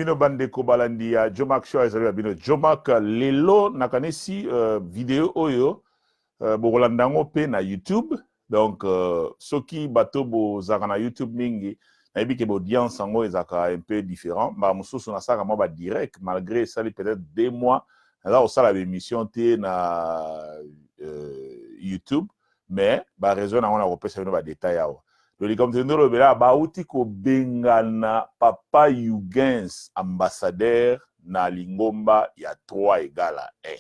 bino bandeko balandi ya Jomak Show ezali ya bino Jomak lelo nakanesi video oyo bokolanda ngo pe na YouTube. Donc soki bato bozaka na YouTube mingi nayebi ke audience yango ezaka un peu différent. Ba mususu nasaka mo ba direct malgré ça peut-être 2 mois là osala émission te na YouTube mais ba raison na on a repéré bino ba détail awa. Donc, comme tu nous le bauti ko bengana Papa Yugens ambassadeur na lingomba ya 3 égale à 1.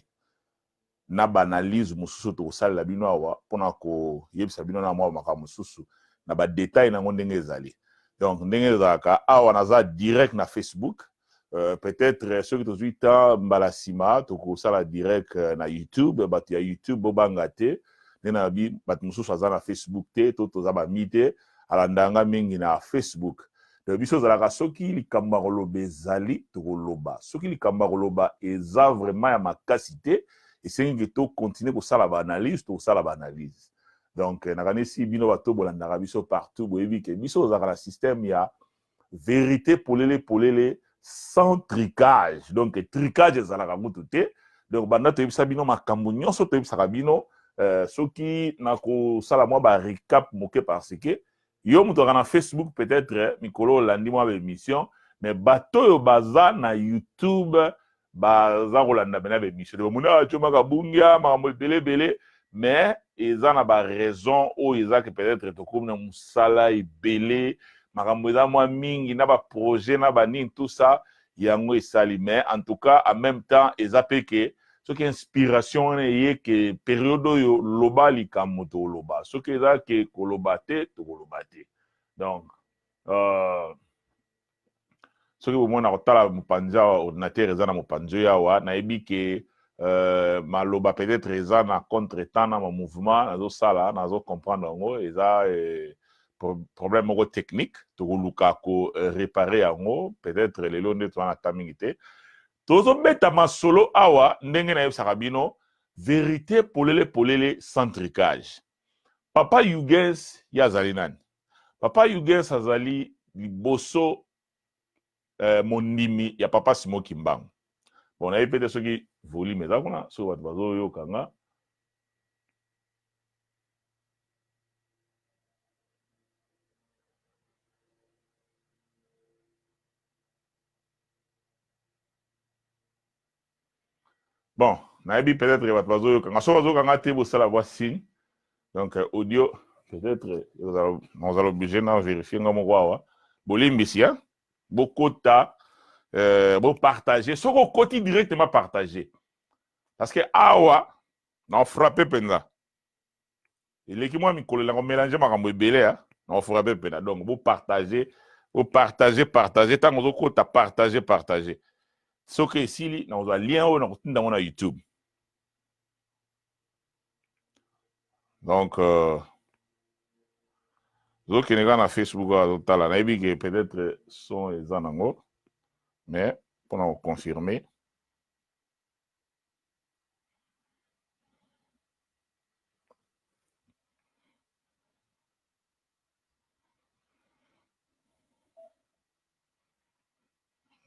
Na banalise mususu to sala la bino awa pona ko yebisa bino na mwa maka mususu na ba détail na ndenge ezali. Donc ndenge ezaka awa naza direct na Facebook. Peut-être ceux qui ont 8 ans mbalasima to ko sala direct na YouTube, bat ya YouTube bobangate. Nena bi bat mususu aza na Facebook te to za ba mite alandanga mingi na Facebook. De biso zalaka soki likamba koloba ezali to koloba. Soki likamba koloba eza vraiment ya makasité et c'est que to continuer ko sala ba analyse to sala ba analyse. Donc nakanesi bino bato bolandaka biso partout boyebi ke biso zalaka na système ya vérité polele sans tricage. Donc tricage ezalaka mutu te. Donc banda to yebisa bino makambo nyonso to yebisa bino soki nako sala mwa ba recap moke parce que yo mutu na Facebook peut-être mikolo landi mwa ba émission mais bato yo baza na YouTube baza kolanda bena ba émission de mona choma kabungia makambo belé mais eza na ba raison o eza que peut-être to comme na musala ebele makambo eza mwa mingi na ba projet na ba nini tout ça yango esali mais en tout cas en même temps eza peke ce qui inspiration est que période yo loba likambo to loba ce qui eza que kolobate to kolobate donc ce que au moins na kotala mupanja ordinateur eza na mupanjo yawa na yebi ke maloba peut-être eza na contre-temps na mouvement nazo sala nazo comprendre ngo eza problème moko technique to luka ko réparer yango peut-être lelo nde to na tamingité. Tozo beta masolo awa ndenge na yebisaka bino vérité polele sans tricage. Papa Yugens yazali nani? Papa Yugens azali liboso mondimi ya Papa Simo Kimbangu. Bon na yepete soki volume eza kuna so bato bazo yokanga. Bon, naïbi peut-être que bazo yokanga so bazo kanga te bo sala voix signe. Donc audio peut-être nous allons obligé de vérifier ngamo kwawa. Bolimbisi hein. Bokota bon partager ce qu'on côté directement partager parce que awa na frapper penza il est qui moi mikolo la mélanger makambo ebele hein na frapper penza donc vous partager tant que vous partager ce que ici na on lien on dans mon YouTube donc donc qui n'est pas na Facebook à la que peut-être sont les anango mais pour nous confirmer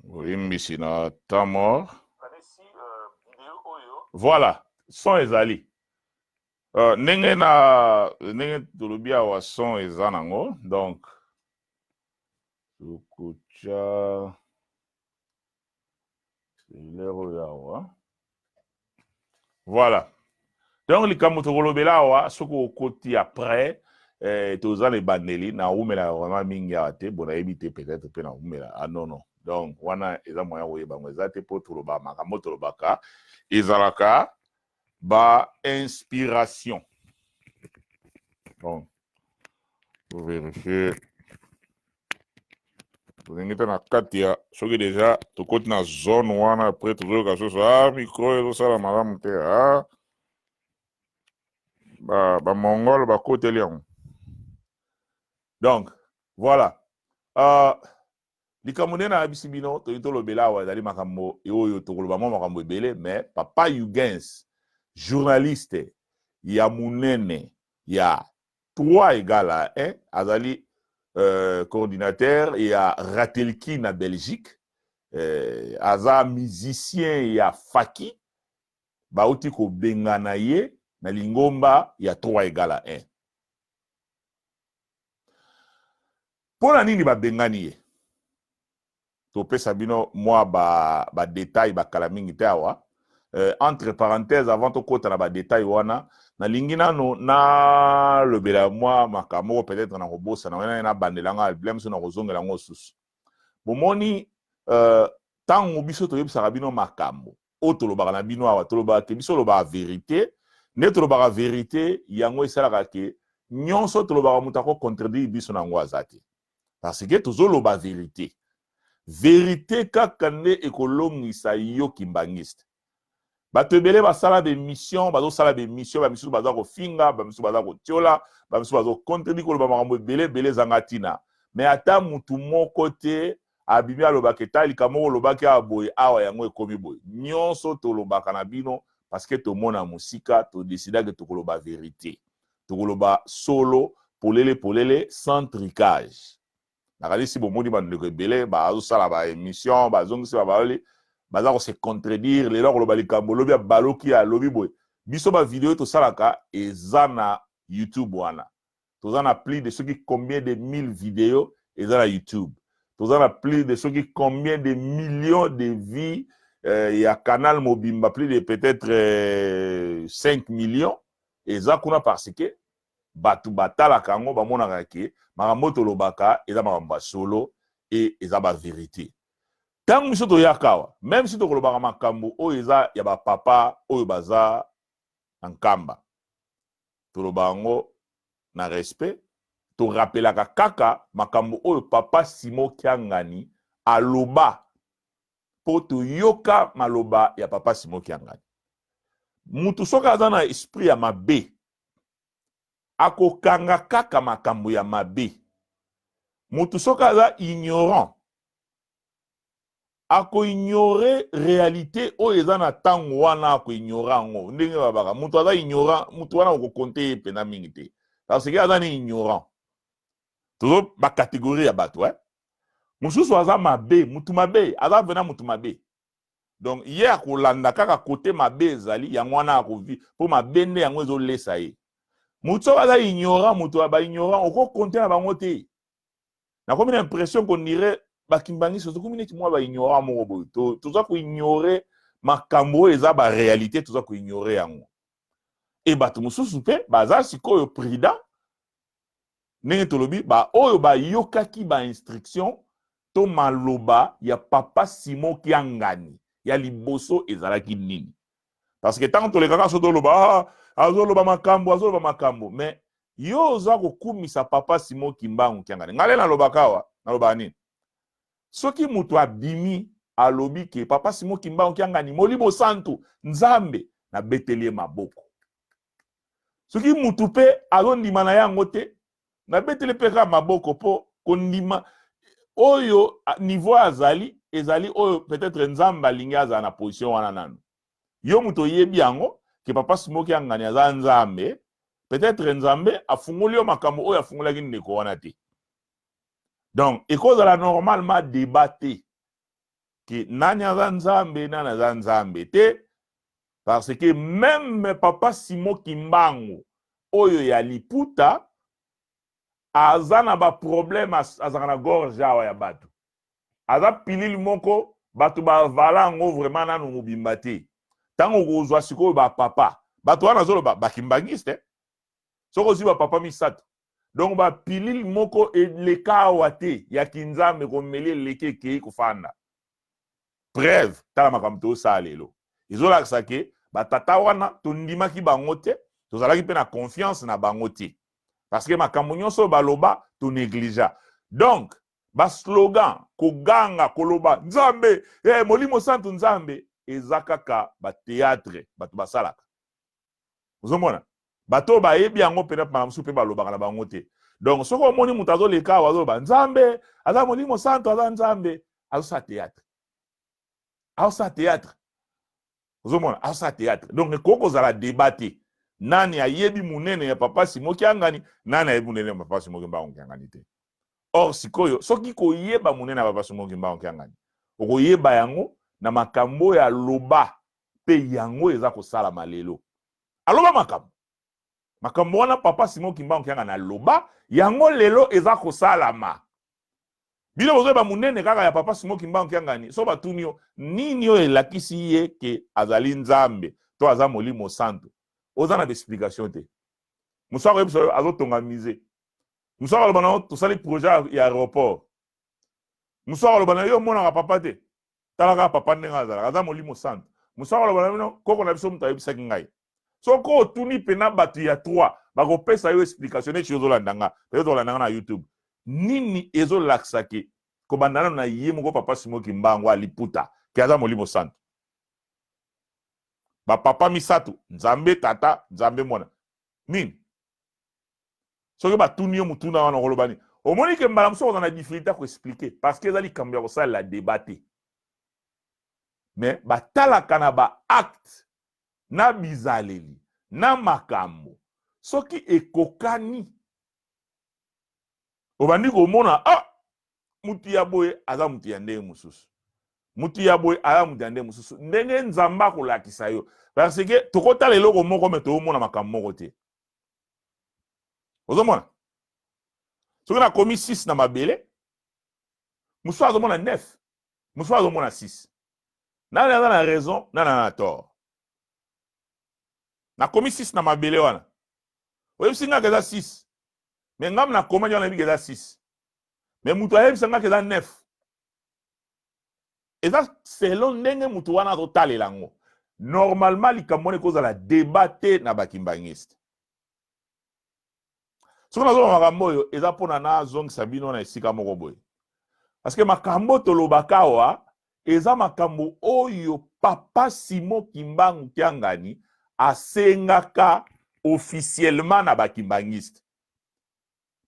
oui ici na tamor voilà sont les alliés nenge na nenge tolobia wa son eza nango donc tukucha voilà donc likambo tokolobela awa soko okoti après toza le bandeli na umela vraiment mingi ate bona ebite peut-être pe na umela ah non donc wana eza moya oyeba ngo eza te po toloba makambo tolobaka ezalaka ba inspiration. Bon, pour vérifier. Vous avez na katia, ce qui déjà, tout côté na zone wana après toujours quelque chose ah micro et tout ça la madame te ah ba mongol ba côté lion. Donc voilà. Likamune na bisibino to itolo bela wa dali makambo e oyo to koloba makambo ebele mais Papa Yugens journaliste ya munene ya 3 égale à 1 azali coordinateur et à Ratelki na Belgique aza musicien ya Faki bauti ko bengana ye na lingomba ya 3 égale 1. Pona nini ba bengani ye? Topesa bino moi ba détail ba kala mingi te awa. Entre parenthèses avant to kota na ba détail wana na lingi nano na lobela moi makamo peut-être na kobosa na bandelanga album so na kozongela ngo susu. Bomoni tango biso to yebisa bino makambo o tolobaka na bino awa tolobaka ke biso loba vérité ne tolobaka vérité yango esalaka ke nyonso tolobaka mutu ako contredire biso nango azate parce que tozoloba vérité. Vérité kaka nde ekolongisa yo kimbangiste. Bato ebele basala be mission, bazosala be mission, ba mission baza ko finga, ba mission baza ko tiola, ba mission baza ko contredire ko ba makambo ebele zangatina. Mais ata mutu moko te abimi alobaka etali kamo lobaki aboye awa yango ekomi boye. Nyonso tolobaka na bino parce que tomona musika to décida que tokoloba vérité. Tokoloba solo polele sans tricage. Nakali si bomoni bandeko ebele bazosala ba émission bazongisi babali baza ko se contredire lelo koloba likambo lobi ya baloki ya lobi boye biso ba vidéo to salaka eza na YouTube wana toza na plus de ceux qui combien de 1000 vidéos eza na YouTube toza na plus de ceux qui combien de millions de vues ya canal Mobimba plus de peut-être 5 millions eza kuna parce que batu batala kango bamonaka ke makambo tolobaka eza makambo solo et eza ba vérité. Tango miso to yakawa même si tokolobaka makambo oyo eza ya ba papa oyo baza nkamba tolobango na respect to rappelaka kaka makambo oyo papa Simon Kiangani aloba po to yoka maloba ya papa Simon Kiangani. Mutu soka aza na esprit ya mabe akokanga kaka makambo ya mabe. Mutu soka aza ignorant ako ignore réalité oyo eza na tango wana ako ignora ngo ndenge babaka mutu aza ignorant mutu wana ko compter pena mingi te parce que aza ni ignorant toujours ba catégorie ya bato mususu aza mabe mutu mabe aza vena mutu mabe donc hier akolanda kaka côté mabe ezali yango wana akovi po mabe nde yango ezolesa ye mutu aza ignorant mutu aba ignorant oko compter na bango te na comme l'impression qu'on dirait bakimbangi sozo community moi ba ignorant mo boy to za ko ignorer makambo eza ba réalité to za ko ignorer yango et bato mususu pe baza sikoyo prida nenge tolobi ba oyo ba yokaki ba instruction to maloba ya papa Simon Kiangani ya liboso ezalaki nini parce que tant to le kaka soto loba azoloba makambo mais yo za ko kumisa papa Simon Kimbangu Kiangani ngale na lobakawa na loba nini soki mutu abimi alobi ke papa Simon Kimbangu Kiangani molimo santo nzambe na betelie maboko soki mutu pe alondima na yango te na betele peka maboko po kondima oyo niveau azali ezali oyo peut-être nzambe alingi aza na position wana nanu yo mutu yebi yango ke papa Simon Kiangani aza nzambe peut-être nzambe afungoli yo makambo oyo afungolaki ndeko wana te. Donc, ekozala normalement débatté que nani aza nzambe nani aza nzambe te parce que même papa Simon Kimbangu oyo ya liputa aza na ba problème aza na gorge awa ya bato aza pilili moko bato ba valango vraiment nanu mobimba te tango kozwa sikoyo ba papa bato wana zolo ba kimbangiste soko si ba papa misato. Donc ba pilil moko eleka wate ya kinzambe komeli leke ke kufanda. Bref, tala makamto salelo. Izola ksake ba tata wana tondimaki bango te, tozalaki pe na confiance na bango te. Parce que makambo nyonso baloba to négligea. Donc, ba slogan koganga koloba nzambe, molimo santo nzambe ezakaka ba théâtre, batu basalaka. Ozomona? Bato ba yebi yango pena pa msupe balobaka na bango te. Donc soko moni mutazo leka wazoba nzambe aza molimo santo aza nzambe aza théâtre. Aza théâtre. Ozomona aza théâtre. Donc koko za la débattre. Nani ayebi munene ya papa Simon Kiangani, nani ayebi munene ya papa Simon Kimbangu Kiangani te. Or sikoyo soki ko yeba munene ya papa Simon Kimbangu Kiangani. okoyeba yango na makambo ya loba pe yango eza kosalama lelo aloba makambo wana papa Simon Kimbangu Kyanga na loba yango lelo eza kosalama bino bozoyeba munene kaka ya papa Simon Kimbangu Kyanga ni so batuni yo nini yo elakisi ye ke azali nzambe to aza molimo santo oza na explication te musaka yebiso azotonga mise musaka loba na tosali projet ya aéroport musaka loba na yo monaka papa te talaka papa ndenga azala aza molimo santo musaka loba na bino koko na biso mutu ayebisaki ngai soko otuni pena bato ya 3 bakopesa yo explication neti ozolandanga peut-être olandanga na YouTube nini ezolakisaki kobandana na ye moko papa Simon Kimbangu aliputa ke aza molimo santo bapapa misato nzambe tata nzambe mwana nini soki batuni yo mutuna wana kolobani omoni ke mbala mosuku na difficulté ko expliquer parce que ezali kambo ya kosala débat mais batalaka na ba acte na bizaleli na makambo soki ekokani obandi komona mutu ya boye aza mutu ya ndenge mosusu mutu ya boye aza mutu ya ndenge mosusu ndenge nzamba kolakisa yo parce que tokotala eloko moko me toomona makambo moko te ozomona soki nakomi 6 na mabele mosusu azomona 9 mosusu azomona 6 nani aza na raison nani na tort nakomi 6 na mabele wana oyebisi ngaka eza 6 me ngam nakoma ndio nayebi eza 6 me mutu ayebisa ngaka eza 9 eza selon ndenge mutu wana azotalela yango normalement likambo wana ekozala débat te na bakimbangiste soki nazoloba makambo oyo eza mpona nazongisa bino na esika moko boye parce que makambo tolobaka awa eza makambo oyo papa Simon Kimbangu Kyangani asengaka officiellement na bakimbangiste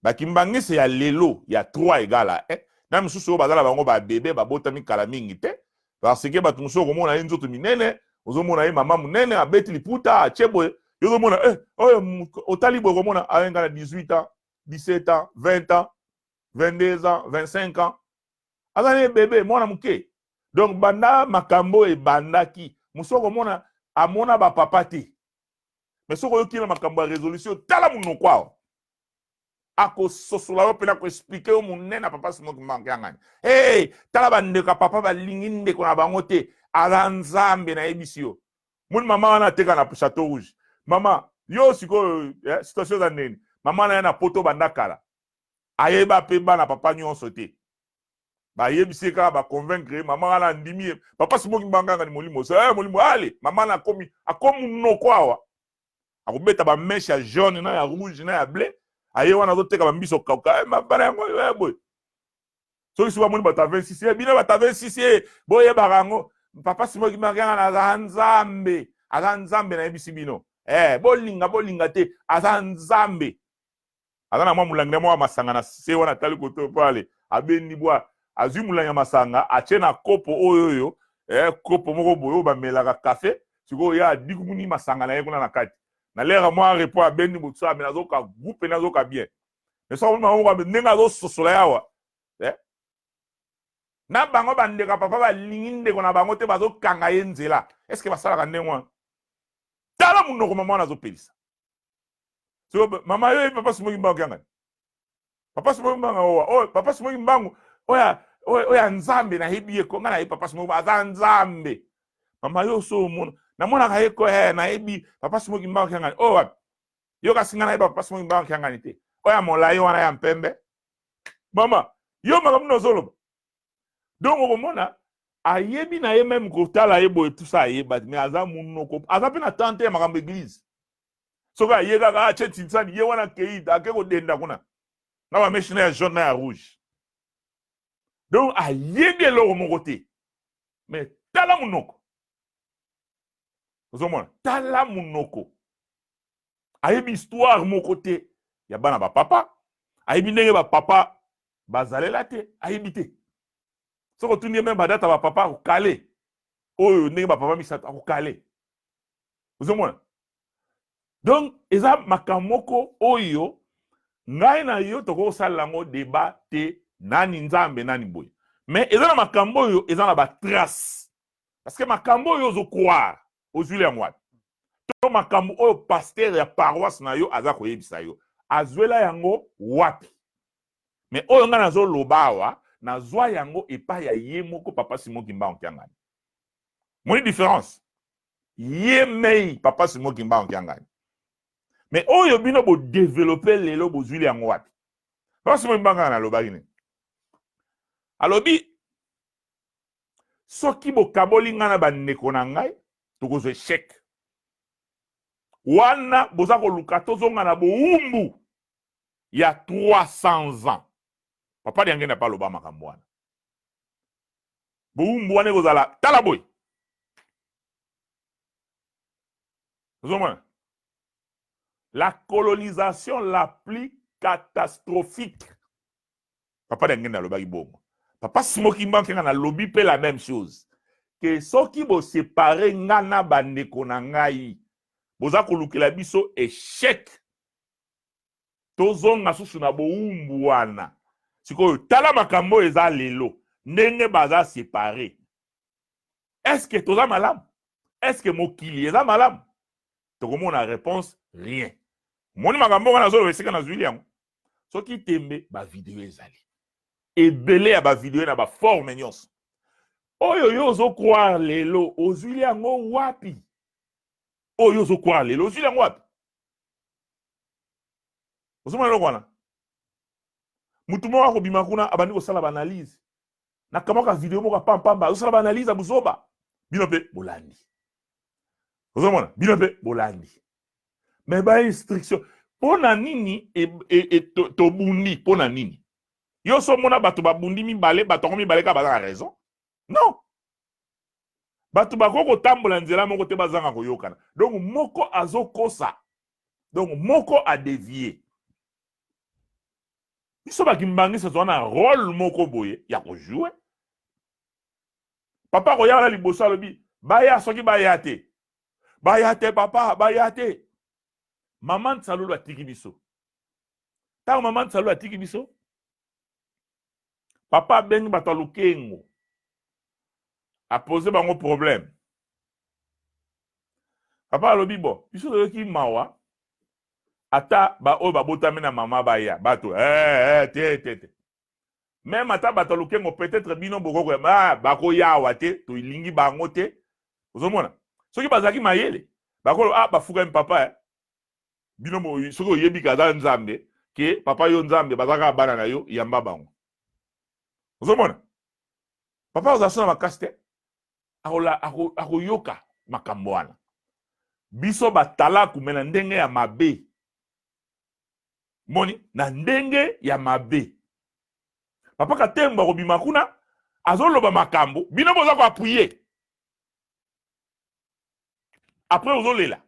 bakimbangiste ya lelo ya 3 egala na misusu oyo bazala bango babebe babotami kala mingi te parce que bato mosusu okomona ye nzoto minene ozomona ye mama munene abeti liputa atie boye yo ozomona oyo otali boye okomona ayenga na 18 ans 17 ans 20 ans 22 ans 25 ans aza ne bebe mwana muke donc banda makambo ebandaki mosusu okomona amona bapapa te mais soko yoki na makambo ya résolution tala munoko awa akososola yo pena koexplike yo munene na papa Simon Kimbangu Kyangani tala bandeko papa balingi ndeko na bango te aza nzambe na yebisi yo muni mama wana ateka na Château Rouge mama yo sikoyo situation za ndeni mama na ye na poto banda kala ayeba pe bana papa nyonso te bayebisi kaka baconvaincre mama wana ndimi papa Simon Kimbangu Kyangani molimo molimo ale mama na akomi munoko awa akobeta ba mèche ya jaune na ya rouge na ya bleu aye wana azoteka bambiso kauka mabana yango boye soki soki bamoni bato ya 26 bino bato ya 26 boyebaka yango papa Simon Kimbangu Kyangani aza nzambe nayebisi bino bolinga te aza nzambe aza na mwa mulangi na mwa masanga na se wana tali koto pale abendi bwa azwi mulangi ya masanga atie na kopo oyo kopo moko boye oyo bamelaka kafe sikoyo ya adikumuni masanga na ye kuna na kati na lera mwa repo abendi motu amena azoka groupe na azoka bien mais so mama ndenge azososola yawa na bango bandeka papa balingi ndeko na bango te bazokanga ye nzela est ce que basalaka ndenge wana tala munoko mama wana azopelisa so mama yo papa Simon Kimbangu Kyangani papa Simon Kimbangu papa Simon Kimbangu oya nzambe na yebi ye konga na ye papa Simon aza nzambe mama yo so mona namonaka ye ko na yebi papa Simon Kimbangu Kyangani wapi yo kasinga na ye papa Simon Kimbangu Kyangani te oya molayi wana ya mpembe mama yo makambo nozoloba donc okomona ayebi na ye même kotala ye boye tout ça ayeba mais aza munoko aza pe na tante ya makambo église soki aye kaka atie tinsani ye wana kei ake kodenda kuna na bameshi na ya jaune na ya rouge donc ayebi eloko moko te mais tala munoko ozomona tala munoko ayebi histoire moko te ya bana bapapa ayebi ndenge bapapa bazalela te ayebi te soko tuni même badata bapapa akokale oyo ndenge bapapa misato akokale ozomona donc eza makambo moko oyo ngai na yo tokosalela yango débat te nani nzambe nani boye Mais ils ont makambo yo, ils ont la trace. Parce que makambo yo zo croire aux huiles en wapi. To makambo o pasteur ya paroisse na yo aza koyebisa yo. Azuela yango wapi. Mais oyo nga nazo lobawa na zwa yango epa ya ye moko papa Simon Kimba Onkiangani. Moni différence. Ye mei papa Simon Kimba Onkiangani. Mais oyo bino bo développer lelo bo zuili yango wapi. Papa Simon Kimba Onkiangani alobaki ne. Alobi soki bo kaboli nga na bandeko na ngai tokozwe chèque. Wana boza koluka tozonga na boumbu ya 300 ans. Papa diange na pa loba makambo wana. Boumbu wana kozala tala boy. La colonisation la plus catastrophique. Papa diange na loba bongo. Papa Simon Kimba Onkiangani na lobi pe la même chose. Que soki bo séparer nga na bandeko na ngai. Boza kolukela biso échec. Tozonga susu na boumbu wana. Sikoyo tala makambo eza lelo. Ndenge baza séparé. Est-ce que toza malamu? Est-ce que mokili eza malamu? Tokomona réponse rien. Moni makambo wana zo esika na zuili yango. Soki tembe ba vidéo ezali. Ebele ya ba vidéo na ba forme nyonso. Oyo yo zo croire lelo ozuili yango wapi? Oyo zo croire lelo ozuili yango wapi? Ozomona loko wana. Mutu moko akobima kuna abandi kosala ba analyse. Na kamaka video moko pampamba osala ba analyse abuzoba. Bino pe bolandi. Ozomona bino pe bolandi. Mais ba instruction pona nini to bundi pona nini? Yo so mona bato babundi mibale bato mibale ka bazanga raison? Non. Bato bakoko tambola nzela moko te bazanga koyokana. Donc moko azokosa. Donc moko a dévié. Biso bakimbangi se zona rôle moko boye ya ko jouer. Papa koya la liboso alobi baya soki baya te. Baya te papa baya te. Maman Salulu atiki biso. Ta maman Salulu atiki biso. Papa bengi bato lukengo. A posé bango problème. Papa alobi bo, biso yoki mawa. Ata ba o ba botami na mama baya bato te. Même ata bato lukengo peut-être bino boko ba ko yawa te to ilingi bango te. Ozomona. Soki bazaki mayele. Bakolo bafuka papa bino mo soko yebi kaza nzambe ke papa yo nzambe bazaka bana na yo yamba bango. Ozomona. Papa ozasona makaste akoyoka makambo wana. Biso batala kumena ndenge ya mabe. Moni na ndenge ya mabe. Papa katemba kobima kuna azoloba makambo bino boza ko appuyer. Après ozolela.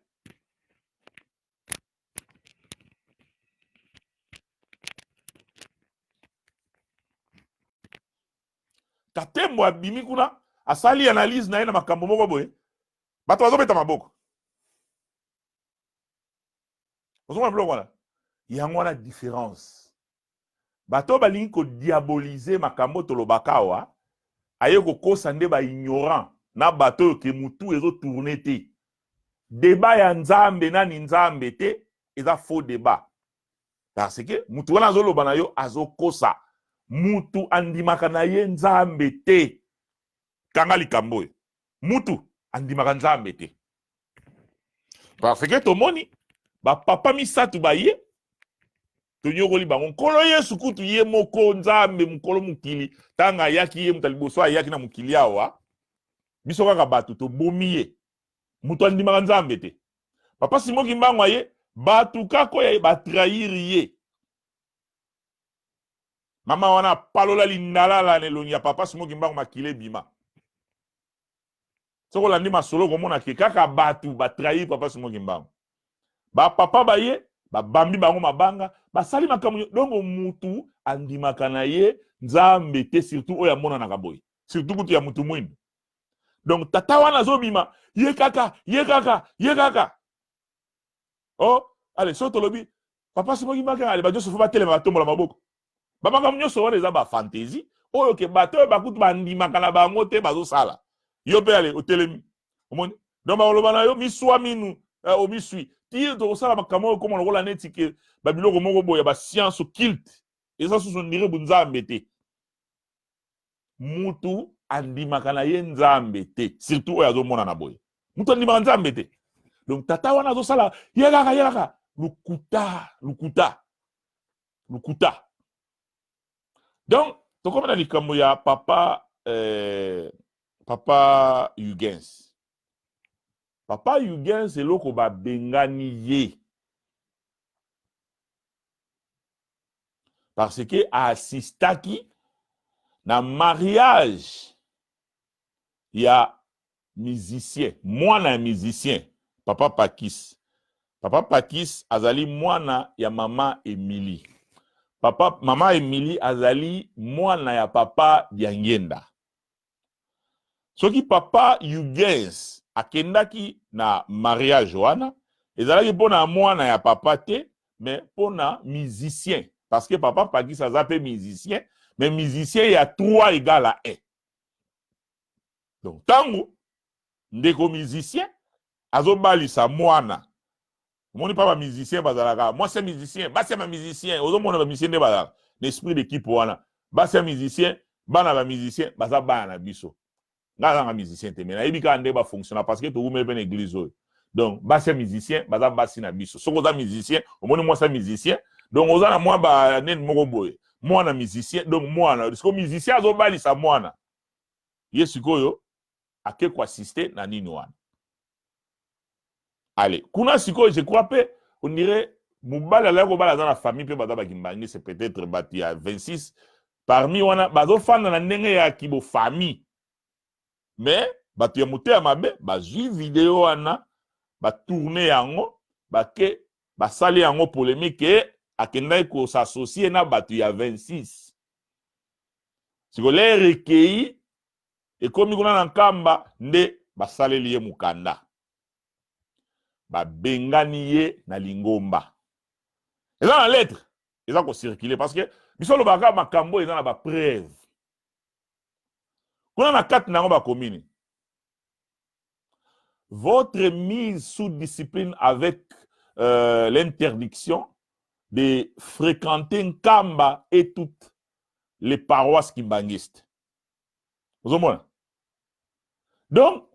Katembo abimi kuna asali analyse na ina makambo moko boye. Bato bazobeta maboko. Ozomona bloko wana. Yango wana différence. Bato balingi ko diaboliser makambo tolobakawa aye ko kosa nde ba ignorant na bato ke mutu ezo tourner te. Débat ya nzambe nani nzambe te eza faux débat. Parce que mutu wana azoloba na yo azokosa. Mutu andimaka na ye nzambe te. Kanga likambo. Mutu andimaka nzambe te. Parce que tomoni ba papa misatu ba ye tonyokoli bango nkolo Yesu kutu ye moko nzambe mukolo mukili tanga yaki ye mutaliboso yaki na mukili awa biso kaka batu to bomi ye mutu andimaka nzambe te. Papa Simon Kimba ye batu kako ya batrahir ye. Mama wana palola lindala la neloni ya papa Simon Kimba makile bima. Soko landi masolo komona ke kaka batu batrahir papa Simon Kimba. Ba papa ba ye ba bambi bango mabanga basali makambo dongo mutu andimaka na ye nzambe te surtout oya mona na kaboy surtout kutu ya mutu mwini. Donc tata wana zobima ye kaka oh allez soto lobi papa Simon Kimba allez ba joso fa ba telema batombola maboko ba makambo nyoso wana eza ba fantaisie oyo ke bato bakutu bandimaka na bango te bazosala yo mpe ale otelemi omoni donc baloba na yo miswa minu omiswi ti tokosala makambo oyo koma lokola neti ke babiloko moko boya basiance occulte eza susu ndire bunzambe te mutu andimaka na ye nzambe te surtout oyo azomona na boye mutu andimaka nzambe te donc tata wana azosala yekaka lukuta donc tokomena likambo ya papa papa Huygens eloko babengani ye parce que assistaki na mariage ya musicien mwana ya musicien papa Pakis azali mwana ya mama Emily mama Emily azali mwana ya papa Diangenda soki papa Huygens akendaki na mariage wana ezalaki mpona mwana ya papa te mais mpona musicien parce que papa Pakis aza pe musicien mais musicien ya 3 égale à 1 donc tango ndeko musicien azobalisa mwana omoni pa bamusicien bazalaka moi c'est musicien basi ya musicien ozomona bamusicien nde bazalaka l'esprit d'équipe wana basi ya musicien bana bamusicien baza bana na biso nga azanga musicien te mais nayebi kaka nde bafonctionna parce que towumeli mpe na église oyo donc basi ya musicien baza basi na biso soki oza musicien omoni mwasi ya musicien donc oza na mwa baneni moko boye mwana musicien donc mwana siko musicien azobalisa mwana ye sikoyo ake koassiste na nini wana allez kuna sikoyo je crois pe on dirait mobali alaya kobala aza na famille mpe baza bakimbangi c'est peut-être bato ya 26 parmi wana bazofanda na ndenge ya kibo famille mais bato ya motema mabe bazwi video wana batourne yango bake basali yango polémique akendaki kosassocie na bato ya 26 siko le rekei ekomi kuna na nkamba nde basaleli ye mukanda babengani ye na lingomba eza na lettre eza kocircule parce que biso lobaka makambo eza na bapreuve kuna na kati nango bakomini votre mise sous discipline avec l'interdiction de fréquenter Nkamba et toutes les paroisses kimbangistes. Vous comprenez? Donc,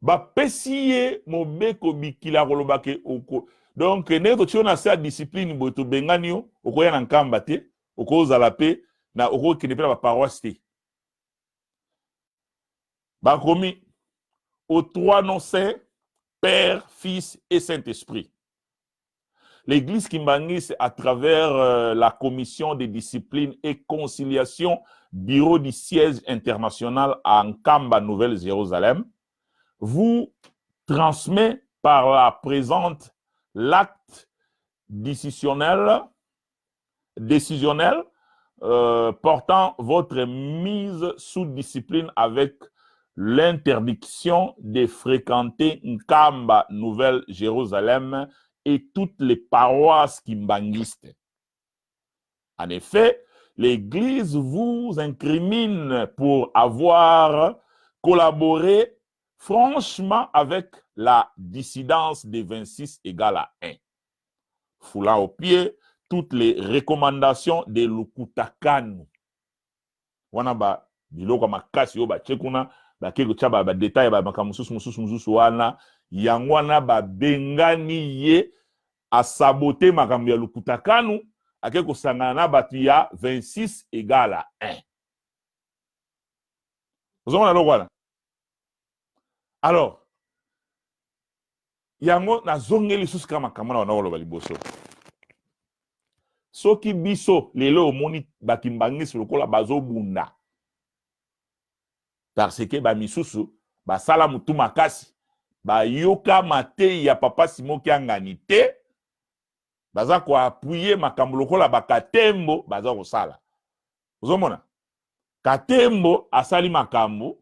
bapesiye mobeko bikila kolobake oko. Donc, neto tiona sa discipline boto benganio okoya na Nkamba te, okozala pe na oko kenepe na ba paroisse te. Bakomi aux trois noms saints, Père, Fils et Saint-Esprit. L'Église Kimbangis, à travers la Commission de discipline et conciliation, Bureau du siège international à Nkamba, Nouvelle-Jérusalem, vous transmet par la présente l'acte décisionnel portant votre mise sous discipline avec l'interdiction de fréquenter Nkamba, Nouvelle-Jérusalem et toutes les paroisses kimbangistes. En effet, l'Église vous incrimine pour avoir collaboré franchement avec la dissidence des 26 égale à 1. Foulant au pied toutes les recommandations de Lukutakanu. Wanaba, biloko makasi yo ba tchekuna bakeko tshaba ba détail ba makamususu wana yangwana ba bengani ye a saboter makambo ya Lukutakanu akeko sangana na batu ya 26 égale à 1. Vous avez voilà. Alors yango na zongeli susu kama kamana na oloba liboso. Soki biso lelo omoni bakimbangisi lokola bazobunda. Parce que ba misusu ba sala mutu makasi ba yoka mate ya papa Simoki angani te baza ko appuyer makambo lokola bakatembo baza ko sala. Ozomona katembo asali makambo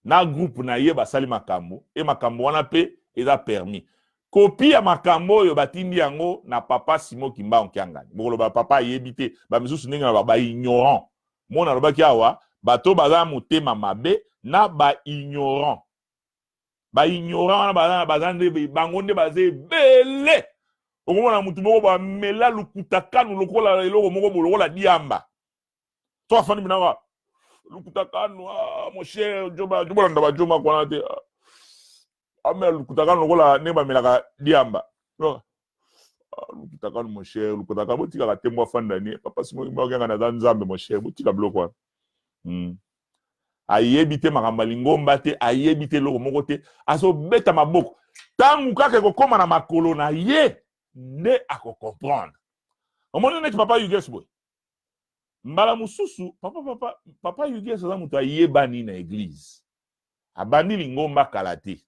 na groupe na ye basali makambo e makambo wana pe eza permis. Copie ya makambo yo batindi yango na papa Simoki mba okiangani. Bokolo ba papa yebite ba misusu ninga ba ignorant. mona lobaki awa bato baza motema mabe na ba ignorant wana baza nde bango nde baza ebele okomona mutu moko bamela lukutakanu lokola eloko moko lokola diamba to afandi binawa lukutakanu mon cher jobalanda bajoma kwana te amela lukutakanu lokola ne bamelaka diamba lukutakanu mon cher lukutakanu botikaka te mwa fandani papa simokenga na nzambe mon cher botika biloko wana ayebi te makambo lingomba te ayebi te loko moko te azobeta maboko tangu kaka ekokoma na makolo na ye nde akokomprendre omoni neti papa Yuges boy mbala mususu papa Yuges aza moto ayebani na eglise abandi lingomba kala te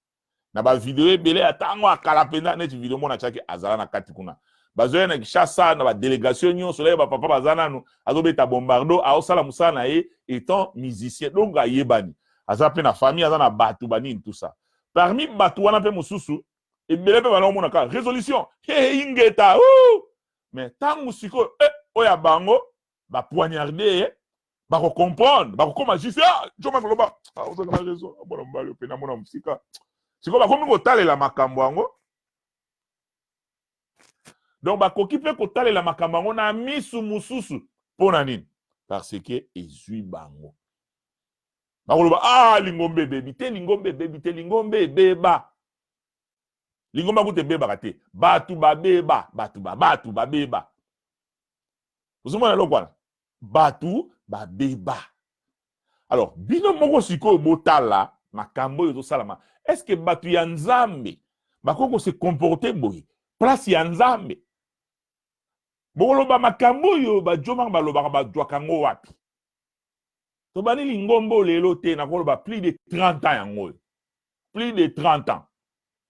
na bavideo ebele atango akala mpenza neti video mona tiaki azala na kati kuna bazoya na Kinshasa na badelegation nyonso leye bapapa baza nanu azobeta bombardo aosala mosala na ye étant musicien donc ayebani aza mpe na famille aza na bato banini tout ça parmi bato wana mpe mosusu ebele mpe banaomonaka résolution ingeta mais ntango sikoyo oyo bango bapoignarde ye bakocomprendre bakokoma juste joma koloba ozaka na raison abona mobali ope namona mosika sikoyo bakomi kotalela makambo yango donc bakoki mpe kotalela makambo yango na misu mosusu mpona nini parce que ezwi bango bakoloba lingombe ebebi te lingombe ebebi te lingombe ebeba lingombe akuti ebebaka te bato babeba bato babeba ozomona eloko wana bato babeba alors bino moko sikoyo botala makambo oyo ezosalama est-ce que bato ya nzambe bakoki kose comporte boye place ya nzambe bokoloba makambo oyo bajomaka balobaka bajwaka ngo wapi tobani lingombo lelo te nakoloba plus de 30 ans yango oyo plus de 30 ans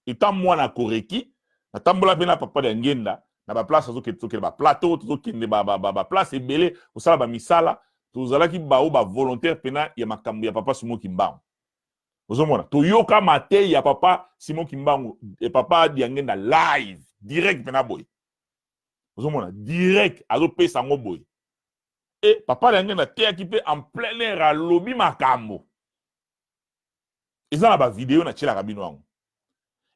etant mwana koreki natambola mpe na papa ya ngenda na baplace azokende baplateau tozokende baplace ebele kosala bamisala tozalaki bao bavolontaire mpena ya makambo ya papa Simon Kimbangu ozomona toyoka mate ya papa Simon Kimbangu e papa ya ngenda live direct mpena boye ozomona direct azopesa yango boye e papa ya ngenda teyaki mpe en plein air alobi makambo eza na bavideo natielaka bino yango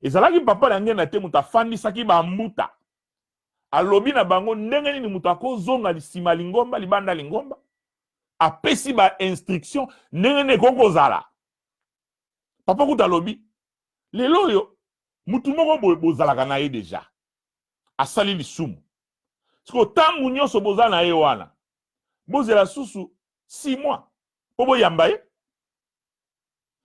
ezalaki papa ya ngenda te moto afandisaki bambuta alobi na bango ndenge nini moto akozonga nsima lingomba libanda lingomba apesi ba instruction ndenge nini ekokozala papa kuta alobi lelo oyo mutu moko boye bozalaka na ye deja asali lisumu siko tangu nyonso boza na ye wana bozela susu 6 mois po boyamba ye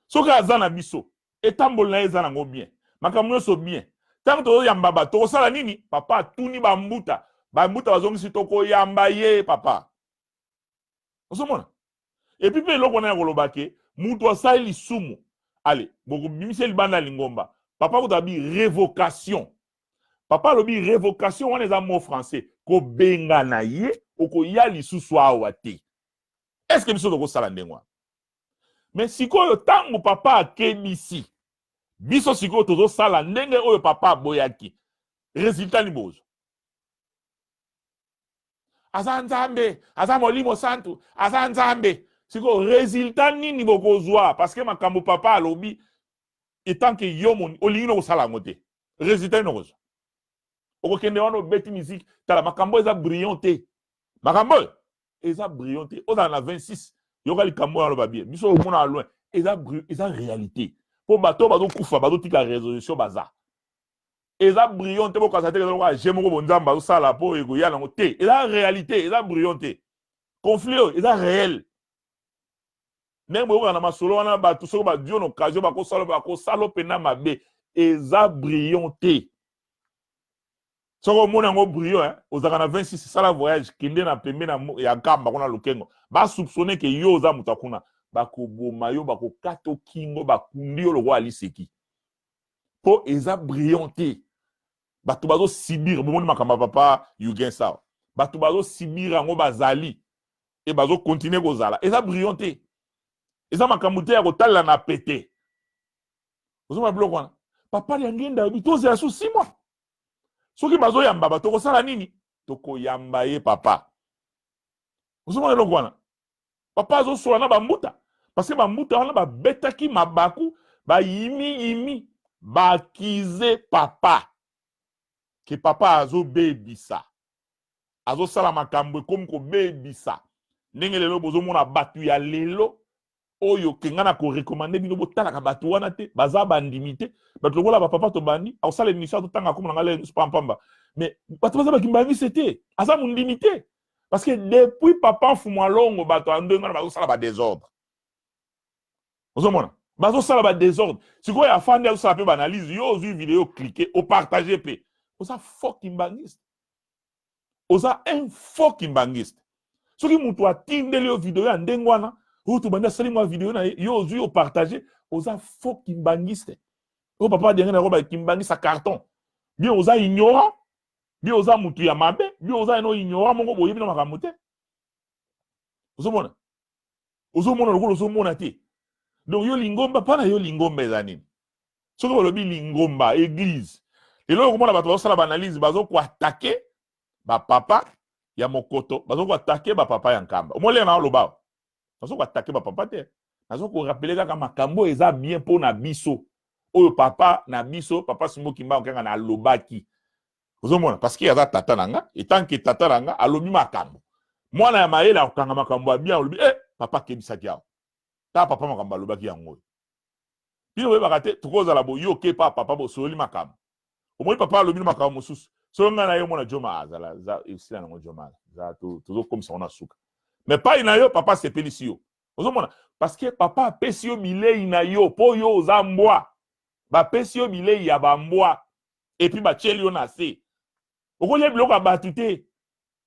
soki aza na biso etamboli na ye eza nango bien makambo nyonso bien tango tozoyamba bato tokosala nini papa atuni bambuta bazongisi tokoyamba ye papa osomona epi mpe eloko na ya koloba ke mutu asali lisumu ale bokobimisa libanda lingomba papa kotabi révocation papa alobi révocation wana eza mot français kobenga na ye okoya lisusu awa te est-ce que biso tokosala ndenge wana mais sikoyo tango papa akebisi biso sikoyo tozosala ndenge oyo papa aboyaki résultat ni bozo aza nzambe aza molimo santu aza nzambe sikoyo résultat nini bokozwa parce que makambo papa alobi etant que yo olingi nokosala yango te résultat nini okozwa okokende wana obeti musique tala makambo eza brillant te makambo eza brillant te ozala na 26 yoka likambo aloba bien biso omona loin eza réalité po bato bazokufa bazotika résolution baza eza brillant te bokasa te ezaloka je moko bonzambe azosala po ekoya nango te eza réalité eza brillant te conflit oyo eza réel ndenge boyoka na masolo wana bato soki badio na occasion bakosala mpena mabe eza brillant te soki omona yango brillant ozalaka na 26 sala voyage kende na pembeni ya nkamba kuna lokengo basoupçonne ke yo oza moto akuna bakoboma yo bakokata kingo bakundi yo lokola aliseki po eza brillant te bato bazosibira bomoni makambo ya papa Yugen sawa bato bazosibira yango bazali e bazokontinue kozala eza brillant te eza makambo te ya kotalela na pete ozomona biloko wana papa ya ngenda yobi tozela so 6 mois soki bazoyamba bato tokosala nini tokoyamba ye papa ozomona eloko wana Papa azo sola na bambuta. Parce que bambuta wana ba betaki mabaku, ba yimi, ba kize papa. Que papa azo bebisa. Azo sala makambo comme ko bebisa. Ndenge lelo bozo mona batu ya lelo. Oyo kengana ko recommander bino botala ka batu wana te, baza bandimité. Batu lokola ba papa to bandi, au sala émission to tanga comme ngala pampamba. Mais batu baza ba kimbangi c'était. Aza mondimité. Parce que depuis papa Fumalongo bato andonga bazo sala ba désordre. Ozomona, bazo sala ba désordre. Siko ya fandi azo sala pe ba analyse, yo ozu vidéo cliquer, au partager pe. Oza fucking bangiste. Oza un fucking bangiste. Soki mutu atindeli yo vidéo ya ndengwana, ou tu banda sali moi vidéo na yo ozu yo partager, oza fucking bangiste. O papa dernier na roba kimbangisa carton. Bien oza ignorant. Bien oza mutu ya mabe, bien oza no ignorant mongo boyebi na makambo te. Ozomona. Ozomona lokolo ozomona te. Donc yo lingomba pana yo lingomba ezanini. Soki bolobi lingomba église. Et là komona bato basala ba analyse bazo ko attaquer ba papa ya mokoto, bazo ko attaquer ba papa ya nkamba. Omole na loba. Bazo ko attaquer ba papa te. Bazo ko rappeler kaka makambo eza bien pona biso. Oyo papa na biso, papa Simbo Kimba okanga na lobaki. Ozomona parce que yaza tata nanga, et tant que tata nanga alobi makambo. Mwana ya mayela okanga makambo bien olobi papa kebisaki yawo. Ta papa makambo alobaki yango. Bino we bakate tukoza la bo yo ke papa bo soli makambo. Omoi papa alobi makambo mosusu. So nga na yo mona joma azala za isila na joma. Za tuzo comme ça on a suka. Mais pas ina yo papa se pelisi yo. Ozomona parce que papa pesi yo bilei na yo po yo ozambwa. Ba pesi yo bilei ya bambwa. Et puis ba cheli yo na se. Okoye biloko abatute.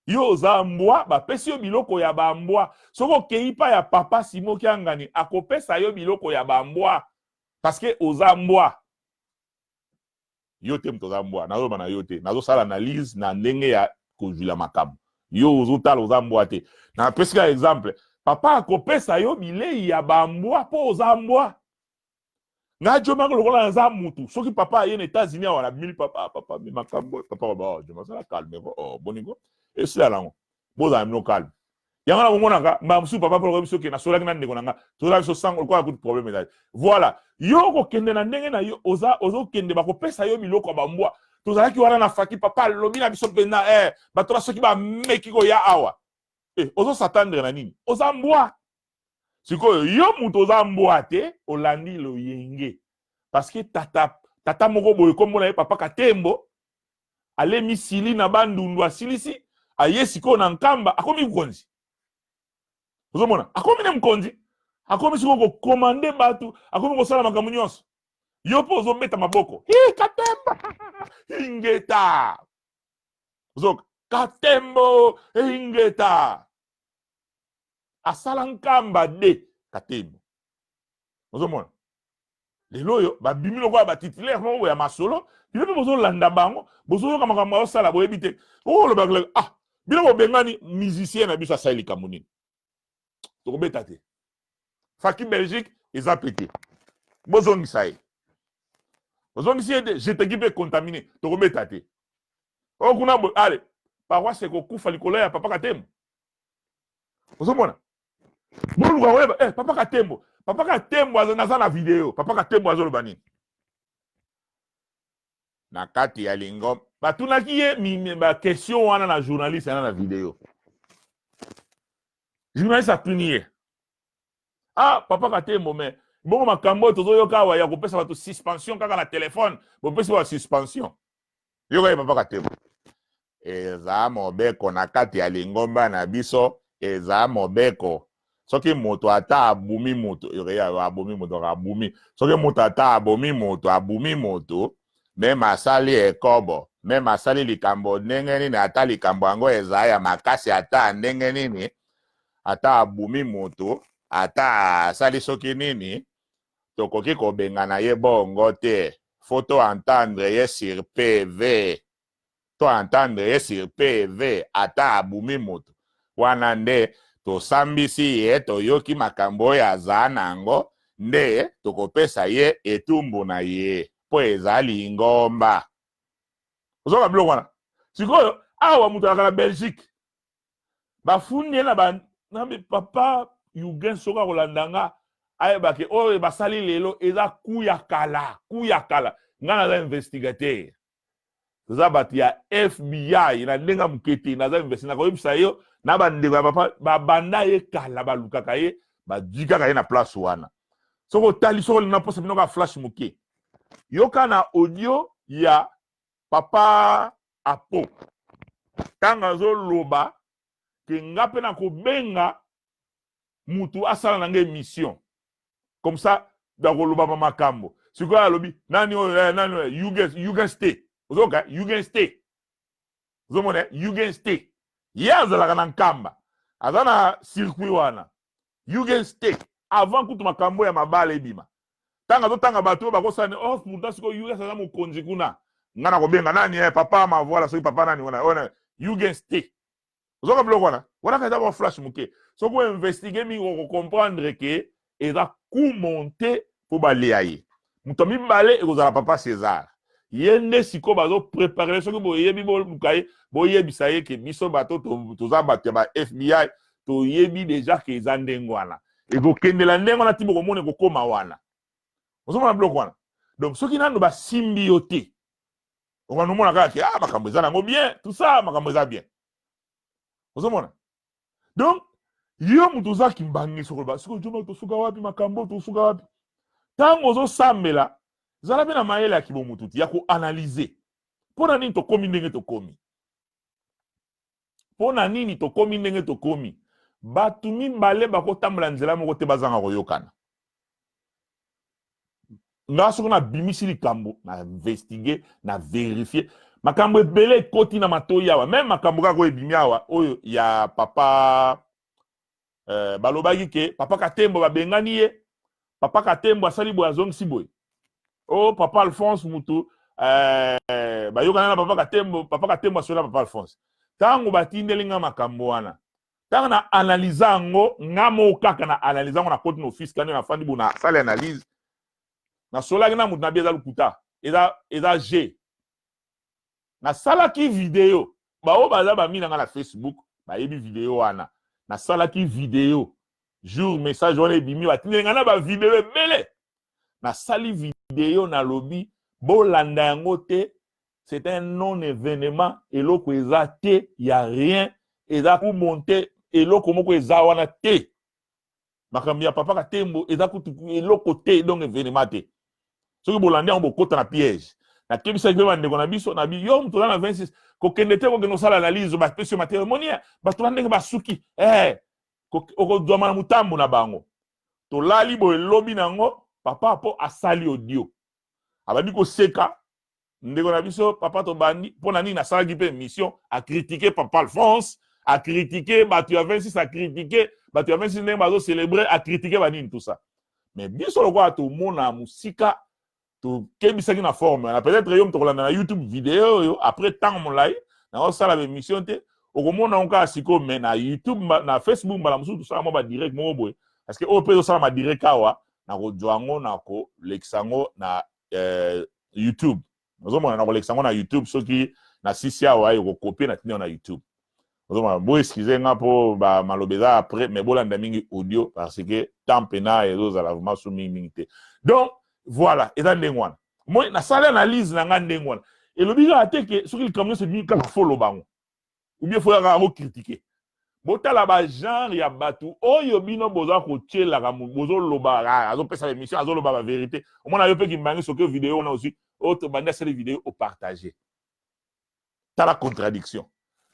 Yo zambwa ba pesi yo biloko ya bambwa. Soko keipa ya papa Simo Kiangani akopesa yo biloko ya bambwa parce que ozambwa. Yo te mtozambwa nazo bana yo te. Nazo sala analyse na ndenge ya kozula makambo. Yo ozotala ozambwa te. Na pesi ka exemple, papa akopesa yo bilei ya bambwa po ozambwa. Nga joma ko lokola nza mutu soki papa ye na États-Unis wana mili papa me makambo papa ba joma sala calme boningo et cela lango boza mno calme yanga na mona nga mamsu papa pour biso ke na sola ngana ndeko nanga to la biso sango ko akuti problème là voilà yo ko kende na ndenge na yo ozo kende ba ko pesa yo biloko ba mbwa to zalaki wana na faki papa lobi na biso pena ba to soki ba meki ko ya awa ozo s'attendre na nini oza mbwa. Siko yo muto oza mbwa te olandi lo yenge parce que tata moko boye kombo na ye papa Katembo ale misili na bandundu asilisi aye siko na nkamba akomi mkonzi. Ozomona akomi ne mkonzi akomi siko ko komande batu akomi ko sala makambo nyonso yo po ozobeta maboko Katemba ingeta ozok Katembo ingeta asala nkamba de Katembo. Ozomona lelo yo ba bimi loko ba titulaire mo ya masolo bino pe bozo landa bango bozo ka makambo osala boyebi te lo ba bino mo bengani musicien na biso asali kamunini to ko beta te Faki Belgique eza pété bozo ngisaye bozo ngisaye je te gibe contaminé to ko beta te kuna allez paroisse ko kufa likolo ya papa Katembo. Ozomona Molu kwa papa Katembo. Papa Katembo aza na video. Papa Katembo azoloba nini? Na kati ya lingom. Batunaki ye ba question wana na journaliste na video. Journaliste atuni ye. Papa Katembo mais bongo makambo tozoyoka wa ya kopesa bato suspension kaka na téléphone. Bopesa wa suspension. Yoka papa Katembo. Eza mobeko na kati ya lingomba na biso. Eza mobeko. Soki moto ata abumi moto abumi moto abumi soki moto ata abumi moto même asali ekobo même asali likambo ndenge nini ata likambo yango eza ya makasi ata ndenge nini ata abumi moto ata asali soki nini tokoki kobengana ye bongo te faut entendre ye sur PV ata abumi moto wana nde tosambisi ye toyoki makambo ya aza nango nde tokopesa ye etumbu na ye po ezali ngomba. Ozoka biloko wana sikoyo awa mutu akala Belgique bafundi na papa Yugen soka kolandanga ayeba ke oyo basali lelo eza kuya kala ngana za investigateur toza bato ya FBI na ndenga mukete naza investigateur koyebisa yo na bandeko ya papa babanda ye kala balukaka ye badikaka ye na place wana soko otali soko lina posa bino ka flash muke yoka na audio ya papa Apo tanga azoloba ke nga mpe na kobenga mutu asala na nga émission comme ça dakoloba pa makambo sikoyo alobi nani oyo you can stay ozoka you can stay ozomona you can stay ye azalaka na nkamba aza na circuit wana you can stay avant kutu makambo ya mabala ebima tanga azotanga bato oyo bakosani oh pourtant sikoyo you aza mokonzi kuna nga na kobenga nani papa ma voilà soki papa nani wana you can stay ozoka biloko wana kaza ba flash muke soko investiguer mingi comprendre ke eza coup monté po balia ye muto mibale ekozala papa César ye nde siko bazo préparer soki boyebi bolukaye boyebisa ye ke biso bato toza bato ya ba FBI toyebi déjà ke eza ndenge wana ekozokendela ndenge wana ti bokomona ekokoma wana ozomona biloko wana donc soki nano basimbi yo te okomona kaka ke makambo eza nango bien tout ça makambo eza bien ozomona donc yo mutu ozaki mbangi sokoloba sikoyo joma tosuka wapi makambo tosuka wapi ntango ozosambela zala mpe na mayele ya kibomutu ti ya koanalyze mpo na nini tokomi ndenge tokomi mpo na nini tokomi ndenge tokomi bato mibale bakotambola nzela moko te bazanga koyokana nga soki nabimisi likambo na investigue na verifie makambo ebele ekoti na matoi awa meme makambo kaka oyo ebimi awa oyo ya papa balobaki ke papa Katembo babengani ye papa Katembo asali boye azongisi boye oh papa Alphonse mutu bayokana na papa Katembo asoli na papa Alphonse tango batindeli nga makambo wana tango na analyse yango nga mo kaka na analyse yango na koti na office kani na fandi bo na sala analyse na solaki na mutu na bieza lukuta eza G na salaki video bao baza bamina nga na Facebook bayebi video wana na salaki video jour message wana ebimi batindeli nga na ba video ebele na sali video na lobi bolanda yango te c'est un non événement eloko eza te ya rien eza ku monter eloko moko eza wana te makambo ya papa Katembo eza kutu eloko te donc événement te soki bolandi yango bokota na piège na kebisa ke bandeko na biso na bi yo mutu na 26 kokende te kokende osala analyse bapesi yo matériel monia bato bandenge basuki okozwama na mutambo na bango tolali boye lobi nango papa Apo asali audio abandi koseka ndeko na biso papa tobandi mpo na nini asalaki mpe mission acritiquer papa Alphonse acritiquer bato ya 26 acritiquer bato ya 26 ndenge bazocélébrer acritiquer banini tout ça mais biso lokola tomona musika tokebisaki na forme na peut-être yo mutu kolanda na YouTube vidéo yo après temps molai na osala émission te okomona onka siko mais na YouTube na Facebook mbala mususu tosala mo ba direct mo boye parce que o pe osala ma direct awa na kozwa ngo na ko leksango na YouTube ozomona na ko leksango na YouTube soki na sisi awa yo kopier na tino na YouTube ozomona bo excusez nga po ba malobeza après mais bolanda mingi audio parce que temps pena ezozala vraiment so mingi te donc voilà eza ndenge wana moi na sala analyse na nga ndenge wana elobi kaka te ke soki likambo nyonso ebimi kaka folo bango ou bien foya kaka kocritiquer botala ba genre ya bato oyo bino boza kotielaka bozoloba azopesa émission azoloba ba vérité omona yo mpe kimbangi soki video wana aussi oyo tobandi asali video opartage tala contradiction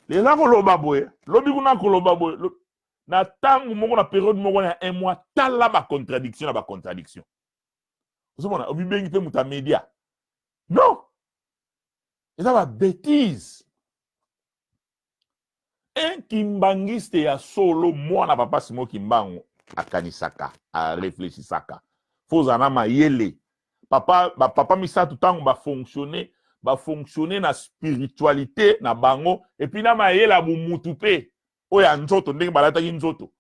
leza koloba boye lobi kuna koloba boye na ntango moko na période moko na 1 mois tala bacontradiction na bacontradiction ozomona obibengi mpe muta média non eza ba bêtise un kimbangiste ya solo mwana papa Simon Kimbangu akanisaka areflechisaka fozana mayele papa misatu tango bafonctionner na spiritualité na bango et puis na mayele ya bumutu pe oya nzoto ndenge balataki nzoto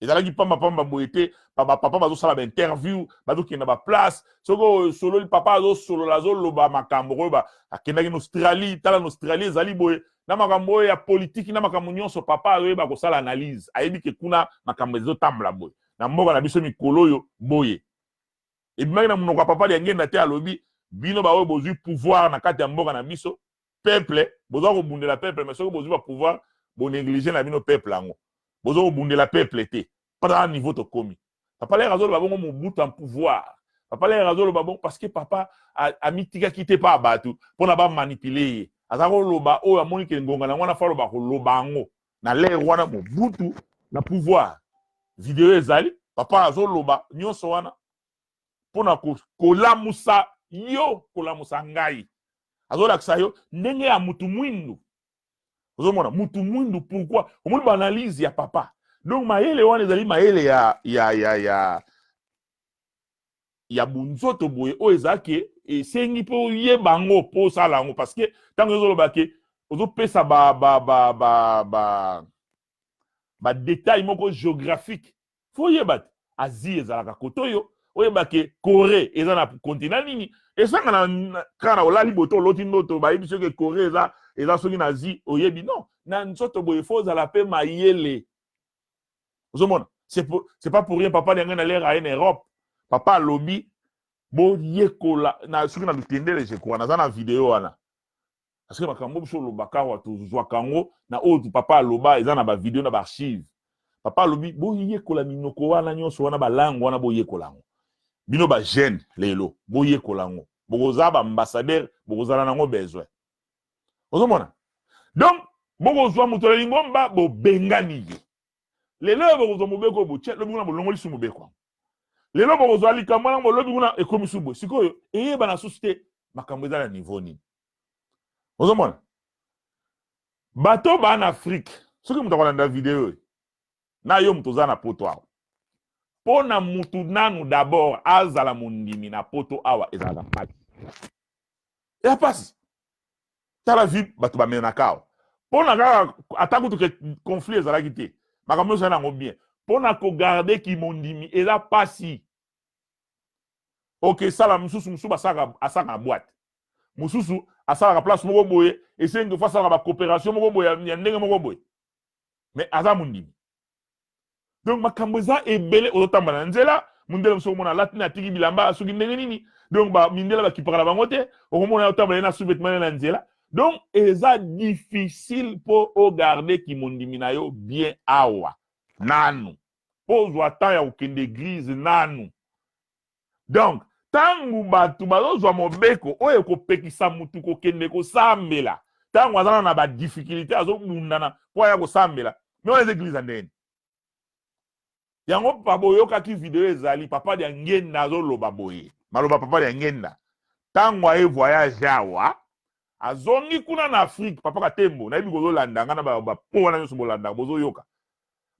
ezalaki pamba boye te papa bazosala ba interview bazokenda ba place soko solo papa azosolola azoloba makambo oyo akendaki na Australie tala na Australie ezali boye na makambo ya politique na makambo nyonso papa ayeba ko sala analyse ayebi ke kuna makambo ezotambola boye na mboka na biso mikolo yo boye ebimaki na munoko papa ya ngenda te alobi bino bawe bozwi pouvoir na kati ya mboka na biso peuple bozwa ko bundela peuple mais soko bozwi ba pouvoir bo négliger na bino peuple ango bozwa ko bundela peuple te pas niveau to komi papa les razolo babongo mobutu en pouvoir papa les razolo babongo parce que papa a mitika kite pa batu pona ba manipuler azako loba o amoni ke ngonga na mwana falo ba ko loba ngo na le wana mobutu na pouvoir video ezali papa azoloba nyonso wana pona kolamusa yo kolamusa ngai azolakisa yo ndenge ya mutu mwindu ozomona mutu mwindu pourquoi omoni ba analyse ya papa donc maele wana ezali maele ya bunzoto boye o ezake esengi po yeba ngo po sala ngo parce que tango ezoloba ke ozopesa ba détail moko géographique faut yeba Asie ezalaka kotoyo oyeba ke Corée eza na continent nini esanga na kana olali boto loti ndoto ba yebi soki Corée eza soki na Asie oyebi non na nzoto boye faut za la pe mayele ozomona c'est pas pour rien papa lenga na l'air en Europe papa lobby bo yekola na soki na lutendele je crois na vidéo wana parce que makambo biso lobaka wa tozwa kango na otu papa loba eza na ba vidéo na ba archive papa lobby bo yekola minoko wana nyonso wana ba langue wana bo yekola ngo bino ba jeune lelo bo yekola ngo bokoza ba ambassadeur bokozala nango besoin ozomona donc bokozwa muto lingomba bo bengani lelo bokozwa mobeko bo tche lobi kuna bolongoli su mobeko lelo bokozwa likambo na lobi kuna ekomi subo sikoyo eyeba na société makambo ezala niveau nini ozomona bato ba en Afrique soki muto akolanda video na yo muto za na poto awa pona mutu nanu d'abord azala mundimi na poto awa ezala pati ya pasi tala vi bato ba mena kao pona kaka atako to ke conflit ezala kite makambo ça nango bien pona ko garder ki mundimi eza pasi OK sala mususu basaka asaka boîte mususu asaka place moko boye essayer de faire ça ba coopération moko boye ya ndenge moko boye mais aza mundimi donc makambo eza ebele ozotamba na nzela mundele muso mona latina tiki bilamba soki ndenge nini donc ba mindela ba kipaka bango te okomona otamba na sous-vêtement na nzela donc eza difficile pour o garder ki mondimi na yo bien awa nanu pose temps ya okende église nanu donc tangu batu bazozwa mobeko oyo kopekisa mutu kokende kosambela tangu azana na ba difficulté azobundana po ya kosambela mais on les églises ndeni yango papa yoka ki video ezali papa ya ngenda azoloba boye maloba papa ya ngenda tangu aye voyage awa azongi kuna na Afrique papa katembo na yebi kozolanda ngana ba po na nyonso bolanda bozo yoka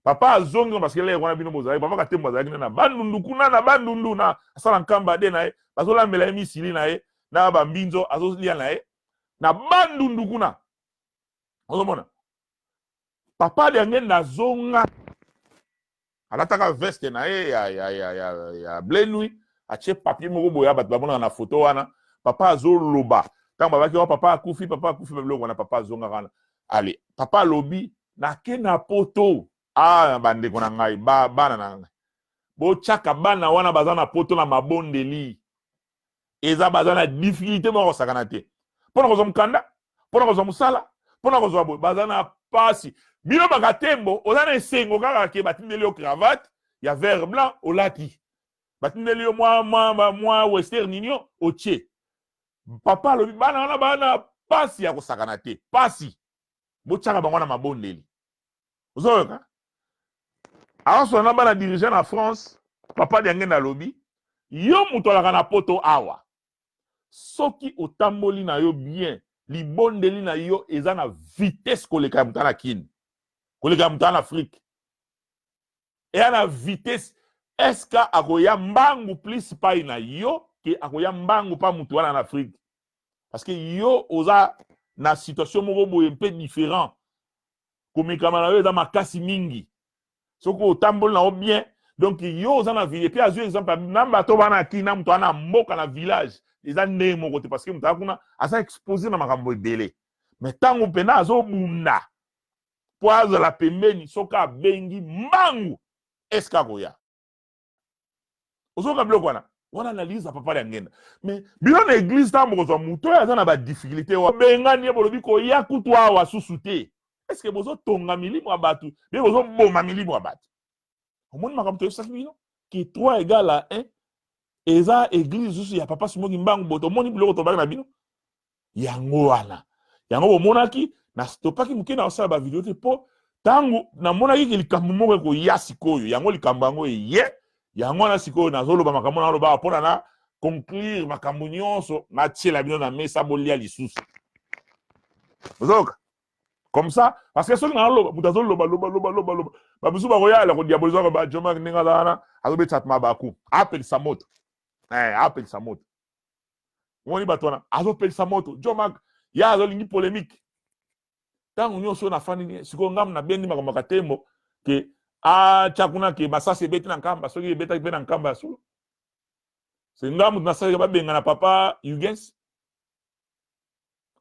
papa azongi parce que là wana bino bozali papa katembo azali na bandundu kuna na bandundu na asala nkamba de na ye bazolambela emisili na ye na ba mbinzo azolia na ye na bandundu kuna ozomona papa ya ngenda zonga alataka veste na ye ya bleu nuit ache papier moko boya bat babona na photo wana papa azoloba tango babaki wa papa akufi bablo wana papa azonga kana allez papa lobi na ke na poto bande kona ngai bana na ngai bo chaka bana wana bazana poto na mabondeli eza bazana difficulté moko sakana te pona ko zomkanda pona ko zomusala pona ko zo bazana pasi bino bakatembo ozana esengo kaka ke batindeli yo cravate ya vert blanc olati batindeli yo mwa western nino oche papa lobi bana pasi ya kosakana te pasi bochaka bango na mabondeli ozoyoka aso na bana dirigeant na France papa diange na lobi yo muto alaka na poto awa soki otamboli na yo bien libondeli na yo eza na vitesse koleka mutana kini koleka mutana Afrique et na vitesse eska akoya mbangu plus pai na yo ke akoya mbangu pa mutu wana na Afrique parce que yo oza na situation moko boye un peu différent komekama na yo eza makasi mingi soko otamboli na yo bien donc yo oza na ville et puis azwi exemple namba to bana ki na mutu wana mboka na village eza ndenge moko te parce que mutu akuna asa exposé na makambo ebele mais tango pena azo bunda poazo la pembeni soka bengi mbangu eska koya ozoka biloko wana analyse papa ya ngenda mais bino na église tambo kozwa muto aza na ba difficulté wa bengani ye bolobi koya kutu awa susu te est ce que bozo tonga milimo ya bato be bozo boma milimo ya bato omoni makambo toyebisaki bino que 3 égale à 1 eza église susu ya papa Simoki Mbangu boto omoni biloko tobaki na bino yango wana yango bomonaki na stopaki moke na osala bavideo te mpo ntango namonaki ke likambo moko ekoya sikoyo yango likambo yango eye yango wana sikoyo nazoloba makambo naloba mpona na conclure makambo nyonso natiela bino na mesa bolia lisusu ozoka comme ça parce que soki naloba moto azoloba loba babisu bakoyala kodiabolizaka bajoma ndenge aza wana azobetisa mabaku apelisa moto apelisa moto omoni bato wana azopelisa moto jomak ya azolingi polémique ntango nyonso na fani sikoyo ngamu na bendi makambo katembo ke atia kuna ke masasi ebeti na nkamba soki ebetaki mpe na nkamba ya solo se ngamu nasalika babenga na papa Yugens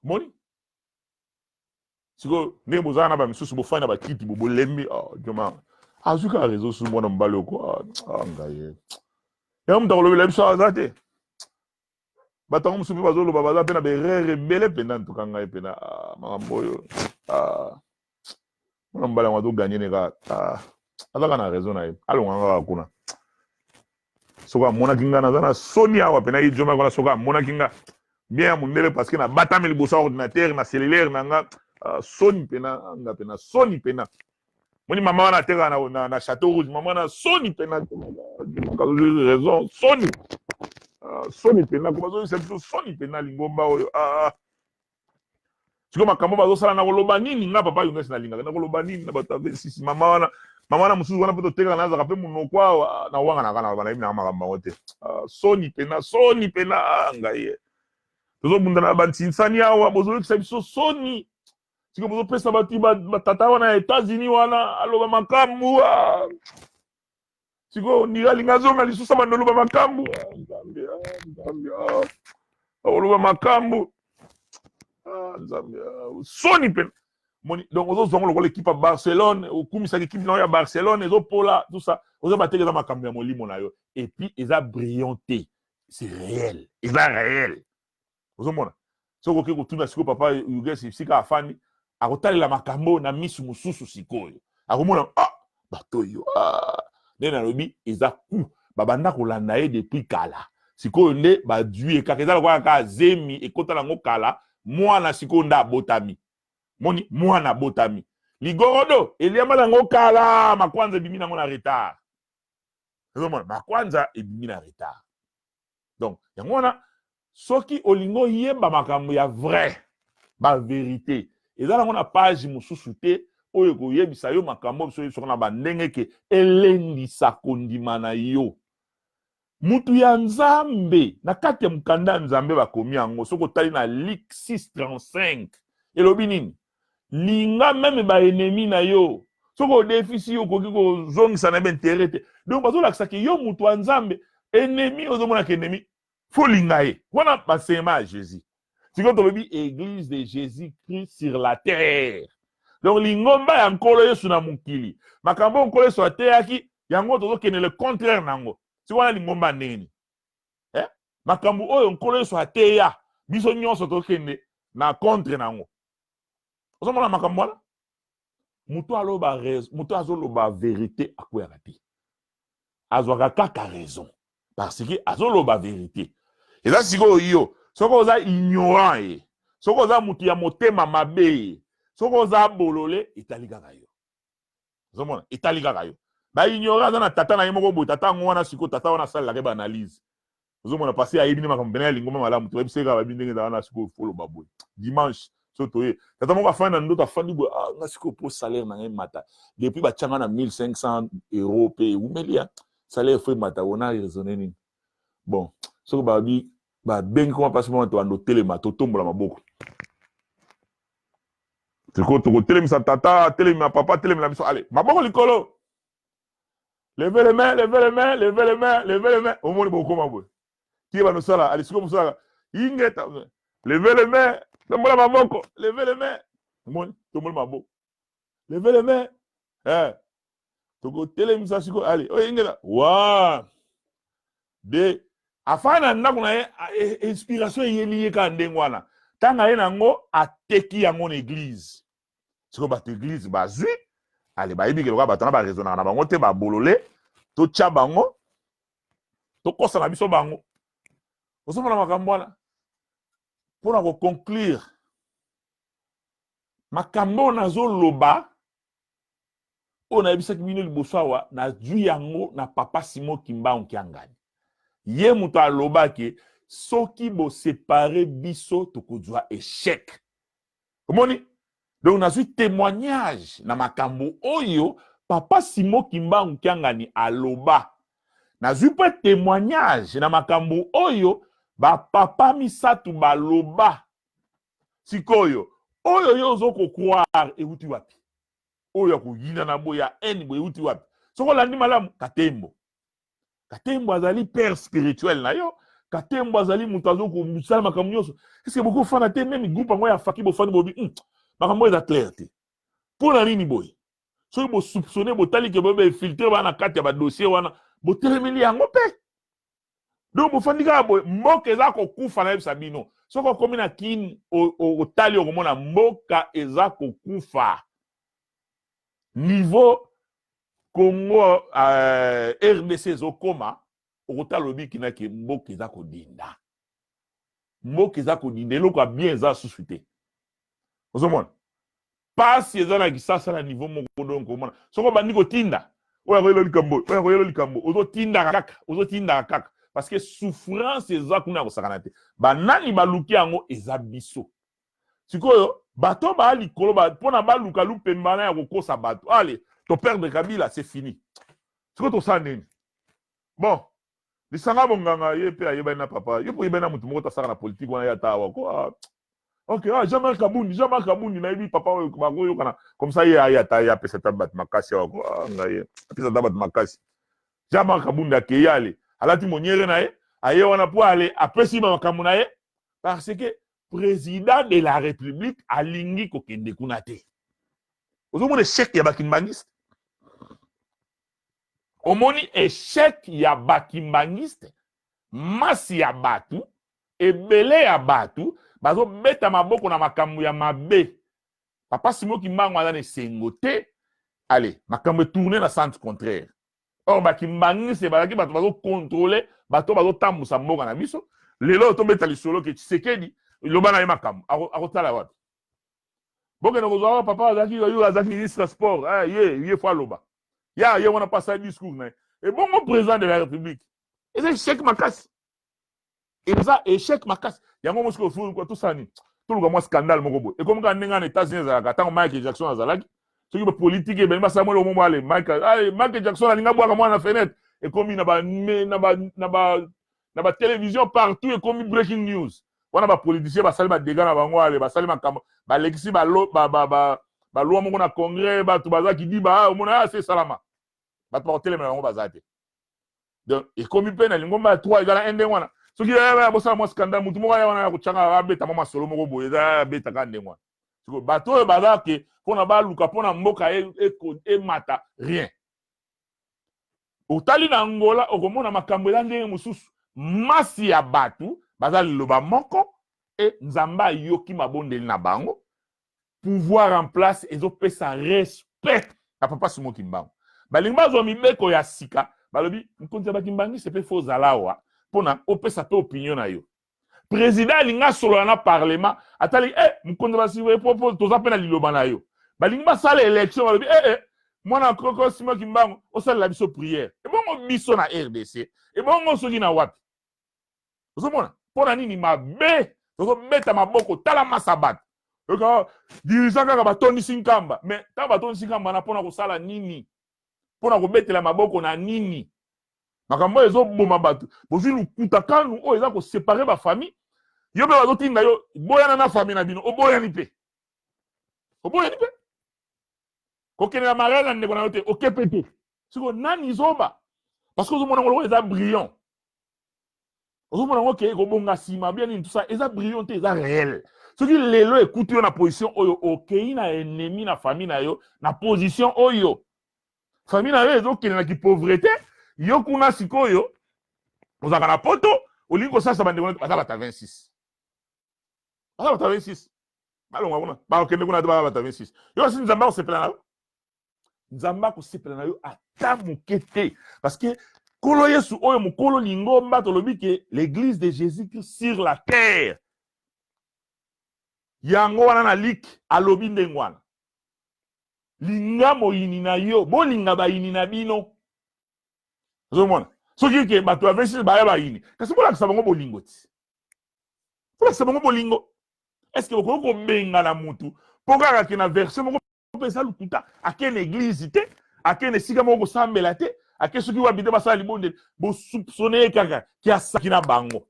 moni sikoyo ndenge bozala na bamisusu bofani na bakiti bolembi joma azwi kaka réseau susu mwana mobali oko ngaye yango moto akolobela biso aza te bato yango mosusu mpe bazoloba baza mpe na berere ebele mpena ntuka ngai mpena makambo oyo mwana mobali yango azoganye ne kaka azaka na raison na ye alonganga kaka kuna soki amonaki nga naza na soni awa mpena ye joma kona soki amonaki nga bien ya mondele parce que nabatami liboso ya ordinateur na cellulaire na nga soni mpena nga mpena soni mpena moni mama wana atekaka na château rouge mama wana soni mpena raison soni soni mpena ko bazolisa biso soni mpena lingomba oyo siko makambo bazosala na koloba nini nga papa Yugens nalingaka na koloba nini na bato avesisi mama wana mosusu wana mpe totekaka nazaka mpe monoko awa na wangana kana banayebi nanga makambo yango te soni mpena ngai tozobunda na bantinsani awa bozolekisa biso soni siko bozopesa bato batata wana ya États-Unis wana aloba makambo siko niralinga zonga lisusu bandoloba makambo nzambe oloba makambo nzambe soni mpena moni donc ozozonga lokola équipe ya Barcelone okumisaka équipe na yo ya Barcelone ezopola tout ça ozobateka eza makambo ya molimo na yo et puis eza brillant te c'est réel eza réel ozomona soki okoki kotuna sikoyo papa Yugens esika afandi akotalela makambo na misu mosusu sikoyo akomona bato oyo nde nalobi eza ku babanda kolanda ye depuis kala sikoyo nde badwi kaka eza lokola kaka zemi ekota nango kala mwana sikoyo nde abotami moni mwana abotami ligorodo eliamba nango kala makwanza ebimi nango na retard ezomona makwanza ebimi na retard donc yango wana soki olingo yemba makambo ya vrai bavérité eza nango na page mosusu te oyo koyebisa yo makambo biso soki na bandenge ke elendisa kondima na yo mutu ya nzambe na kati ya mokanda ya nzambe bakomi yango soki otali na Luc 6:35 elobi nini linga meme baenemi na yo soki odefisi yo okoki kozongisa na ye baintere te donc bazolakisaki yo mutu ya nzambe ennemi ozomonaka ennemi fo linga ye wana banseyema ya Jésus sikoyo tolobi église de Jésus Christ sur la terre donc lingomba ya nkolo Yesu na mokili makambo nkolo Yesu ateyaki yango tozokende le contraire nango si wana lingomba ndeni makambo oyo nkolo Yesu ateya biso nyonso tokende na contre nango ozomona makambo wana mutu azoloba vérité akweyaka te azwaka kaka raison parce que azoloba vérité eza sikoyo yo soki oza ignorant ye soki oza mutu ya motema mabe ye soki oza bolole etali kaka yo ozomona etali kaka yo baignorant aza na tata na ye moko boye tata yango wana sikoyo tata wana asalelaka baanalyse ozomona pasi ayebi ne makambo pene ya lingomba malamu toyebiseka babi ndenge ezala na sikoyo foloba boye dimanche so toye tata moko afandi na ndoto afandi boye nga sikoyo po salaire na ngai mata depuis batianga na 1500 € mpe ewumeli ya salaire fo emata ona raisonne nini bon soki babi babengi koma mpasi moko tobanda otelema totombola maboko sikoyo tokotelemisa tata atelemisa papa atelemisa biso ale maboko likolo levez les mains, levez les mains, levez les mains, levez les mains. Au moins, il y a beaucoup de qui va nous faire là. Allez, c'est comme ça. Levez les mains, Tombola maboko, levez les mains. Tombola maboko. Levez les mains. Eh. Toko telemisa siko allez. Oh ingela. Wa. De afana ndako na inspiration yeli ka ndengwana. Tanga ye nango ateki yango na église. Siko ba église bazui. Allez ba yebi ke loka batana ba raisonner na bango te ba bolole. To tcha bango. To kosa na biso bango. Oso na makambo wana. Pour na conclure. Makambo nazo loba. On a vu ça qui vient liboso awa na ju yango na papa Simon Kimbangu kiangani. Ye muto aloba ke soki bo séparer biso tokozwa échec. Komoni? Donc na su témoignage na makambo oyo papa Simon Kimbangu kiangani aloba. Na su pas témoignage na makambo oyo ba papa misatu baloba. Sikoyo oyo yo zoko croire euti wapi. Oyo kuyina na boya eni bo euti wapi. Soko landi malamu Katembo. Katembo azali père spirituel na yo. Katembo azali mutazo ko musala makambo nyonso. Est-ce que beaucoup fana te même groupe ngo ya faki bo fani bobi makambo eza clair te. Pour na nini boy. So bo soupçonner bo tali ke bo be filtrer wana kati ya ba dossier wana bo telemeli yango pe. Donc bo fandi ka boy mboka eza ko kufa na yebisa bino. Soko komi na kin o tali o komona mboka eza ko kufa. Niveau Congo RDC zokoma okota lobi kinaki mboka eza kodinda. Mboka eza kodinda eloko bien eza susute. Ozomona. Pasi eza na kisasa na niveau moko donc komona. Soko bandi kotinda. Oya koyelo likambo, oya koyelo likambo. Ozotinda kaka. Parce que souffrance eza kuna kosakana te. Ba nani baluki yango eza biso. Sikoyo bato ba likolo ba pona ba luka lupembana ya kokosa bato. Allez, ton père de Kabila c'est fini. Sikoyo to sandeni. Bon, lisanga bonganga ye pe ayeba na papa. Yo po yebena mutu moko tasaka na politique wana ya tawa ko. OK, Jean-Marc Kabundi na yebi papa ko yo kana comme ça ya ta ya pesa tabat makasi wako. Ngaye. Pesa tabat makasi. Jean-Marc Kabundi akeyale. Alati moniere na ye, aye wana po ale apesi makambo na ye parce que président de la République alingi kokende kuna te. Ozomona échec ya bakimbangiste. Omoni échec ya bakimbangiste, masi ya batu, ebele ya batu, bazo beta maboko na makambo ya mabe. Papa Simon Kimbangu azane sengote, allez, makambo tourner na sens contraire. Or bakimbangiste balaki bato bazo contrôler, bato bazo tambusa mboka na biso. Lelo to beta lisolo ke Tshisekedi loba na ye makambo akotala wapi. Boke na kozwa papa azaki ministre sport, ye fois loba. Ya ye wana passa discours na. Et bon mon président de la République. Et c'est échec makasi. Et ça échec makasi. Yango mosko fu ko tout ça ni. Tout le moi scandale moko boy. Et comme quand ndenge na États-Unis za ka tango Michael Jackson azalaki. Soki ba politique e ben ba Samuel Omomo ale Michael Jackson alinga bwa kama na fenêtre et comme na ba télévision partout et comme breaking news. Wana ba politicien ba sali ba dégâts na bango ale ba sali makambo ba lexi ba loi moko na congrès ba to baza ki di ba omona c'est salama. Ba to télé na bango bazate. Donc et comme pe na lingomba 3 égale 1 wana. Soki ba bosala mo scandale mutu moko ya wana ya kuchanga abeta mama solo moko boye za beta ka ndengwa. Siko bato baza ke pona ba luka pona mboka e mata rien. Otali na Angola okomona makambo ya ndenge mususu masi ya batu baza loba moko et nzamba yoki mabondeli na bango pouvoir en place ezopesa respect na papa Simon Kimbangu. Balinga zo mibeko ya sika balobi nkonza bakimbangi sepe faux zalawa pona opesa pe opinion na yo. Président alinga solo na parlement atali mkonza basiwe propose toza pe na liloba na yo. Balinga sala élection balobi mwana koko Simon Kimbangu osala la biso prière. Et bon biso na RDC et bon soki na wapi. Ozomona pona nini mabe tozo beta maboko tala masabat. Eka dirigeant kaka batondi sinkamba mais ta batondi sinkamba na pona ko sala nini? Pona ko betela maboko na nini? Makambo ezo boma batu. Bozi lukuta kanu o eza ko séparer ba famille. Yo be bazo tinda yo boyana na famille na bino oboyani pe. Oboyani pe. Kokene na marela ndeko na yote okepete. Siko nani zoba? Parce que ozomona ngolo eza brillant. ozomona ngo ke kobonga sima bien tout ça eza brillant eza réel soki lelo écoute yo na position oyo okei na ennemi na famille na yo na position oyo famille na yo ezokende na pauvreté yo kuna sikoyo ozaka na poto olingi kosasa bandeko baza bata 26 baza bata 26 balonga kuna bakende kuna baza bata 26 yo si nzamba kosepela na yo nzamba kosepela na yo ata moke te parce que kolo yesu oyo mokolo lingomba tolobi ke l'église de Jésus-Christ sur la terre yango wana na lik alobi ndenge wana linga moyini na yo bolinga bayini na bino ozomona soki ke bato ya 26 baya bayini kasi bolakisa bango bolingo ti bolakisa bango bolingo est-ce que bokoki kobenga na mutu mpo kaka ke na version moko mpesa lukuta ake na église te ake na esika moko kosambela te ake soki wabi te basala libonde bosoupçonne ye kaka ki asaki na bango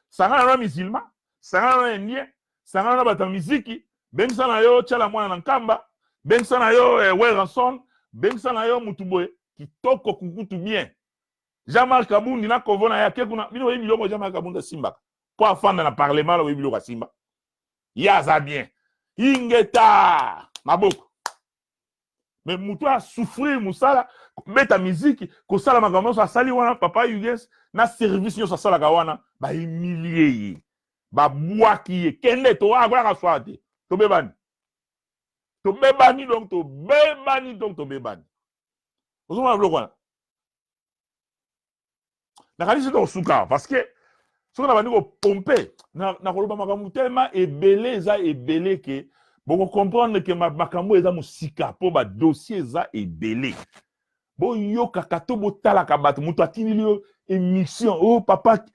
sangana na musulman sangana na indien sangana na bato ya miziki bengisa na yo tiala mwana na nkamba bengisa na yo weranson bengisa na yo mutu boye kitoko kukutu bien Jean-Marc Kabundi na kovo na yake kuna bino oyebi biloko Jean-Marc Kabundi asimbaka po afanda na parlement oyebi biloko asimba yaza bien ingeta maboko mais mutu a souffrir musala beta miziki kosala makambo so asali wana papa Yuges na service nyonso asalaka wana ba humilier ye ba bwaki ye kende to akola ka swate to bebani donc to bebani ozoma biloko wana nakalisi to suka parce que soki na bandi kopompe na koloba makambo tellement ebele eza ebele ke boko comprendre ke makambo eza mosika po ba dossier eza ebele boyokaka to botalaka bato moto atinili yo émission oh papa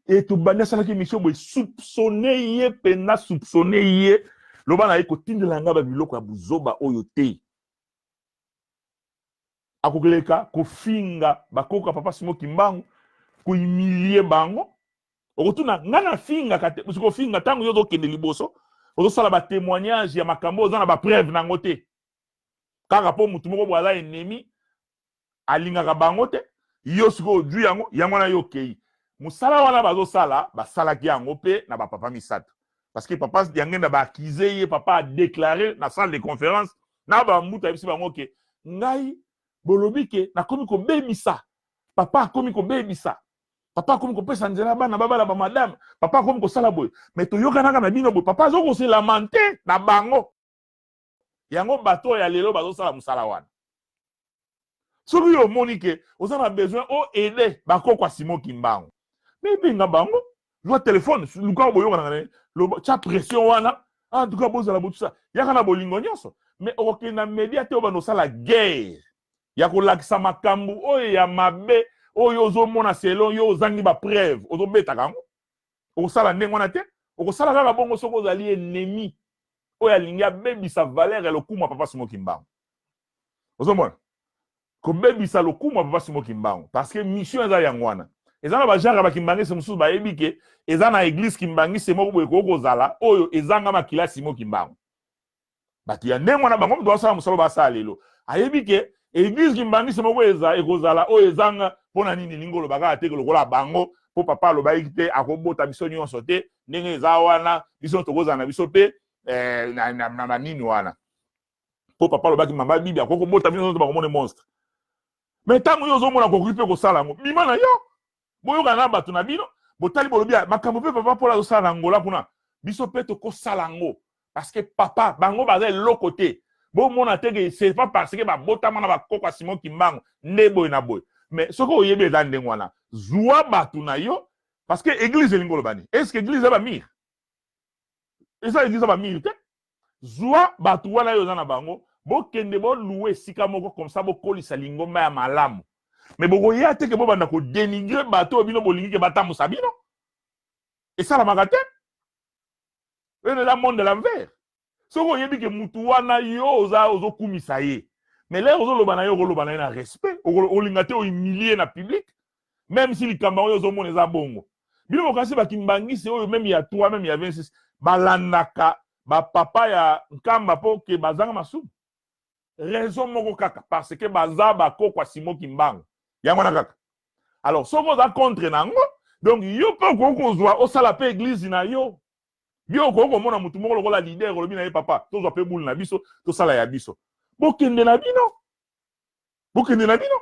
etobandi asalaki émission boye soupçonne ye pena soupçonne ye loba na ye kotindela nga babiloko ya buzoba oyo te akokeleka kofinga bakoka papa Simon Kimbangu kohumilie bango okotuna nga na finga kate musiko finga tango yo zokende liboso ozosala ba témoignage ya makambo oza na ba preuve nango te kaka po mutu moko bwala ennemi alingaka bango te yo siko oju yango na yo kei musala wana bazosala basalaki yango pe na bapapa misato parce que papa yangenda baakize ye papa a déclaré na salle de conférence na bamuta yebisi bango ke ngai bolobi ke nakomi kobebisa papa akomi kobebisa papa akomi kopesa nzela bana babala ba madame papa akomi kosala boye mais toyokanaka na bino boye papa azokose lamante na bango yango bato ya lelo bazosala musala wana soki yo omoni ke oza na besoin o aider bakokwa Simon Kimbangu mais benga bango lwa téléphone luka boyokana na lo cha pression wana en tout cas bozala botu sa yaka na bolingo nyonso mais okokenda media te obanda osala guerre ya kolakisa makambo oyo ya mabe oyo ozomona selon yo ozangi ba preuve ozobetaka yango okosala ndenge wana te okosala kaka bongo soki ozali ennemi oyo alingi abebisa valeur ya lokumu ya papa Simon Kimbangu ozomona kobebisa lokumu ya papa Simon Kimbangu parce que mission eza yango wana eza na bajara bakimbangisi mosusu bayebi ke eza na église kimbangisi moko boye kokozala oyo ezanga makila Simon Kimbangu bato ya ndenge wana bango moto basala mosala basala lelo ayebi ke église kimbangisi moko ekozala oyo ezanga mpona nini ningo olobaka te lokola bango mpo papa alobaki te akobota biso nyonso te ndenge eza wana biso tokozala na biso mpe na banini wana mpo papa alobaki mama bibi akokobota biso nyonso bakomone monstre mais ntango yo ozomona kokoki mpe kosala yango bima na yo boyoka na bato na bino botali bolobi makambo mpe papa mpola azosala na ngola kuna biso mpe tokosala yango parce que papa bango baza eloko te bomona te c'est pas parce que babotama na bakoko Simon Kimbangu nde boye na boye mais soki oyebi eza ndenge wana zwa bato na yo parce que église elingi olobani est-ce que église eza bamire eza église eza bamire te zwa bato wana yo oza na bango bokende boluwe esika moko comme ça bokolisa lingomba ya malamu mais bokoya te ke bobanda kodénigre bato oyo bino bolingi ke batambusa bino esalamaka te oyo eza monde de l'envers soki oyebi ke mutu wana yo ozokumisa ye mais lere ozoloba na yo okoloba na ye na respect olinga te ohumilie na public même si likambo oyo ozomona eza bongo bino bokasi bakimbangisi oyo même ya 3 même ya 26 balandaka bapapa ya nkamba mpo ke bazanga masumu raison moko kaka parce que baza bakokwa Simon Kimbangu yango na kaka alors soki oza contre nango Donc yo pe okozwa osala pe église na yo. Yo okomona mutu moko lokola leader olobi na ye papa tozwa pe boule na biso tosala ya biso. Bokende na bino. Bokende na bino.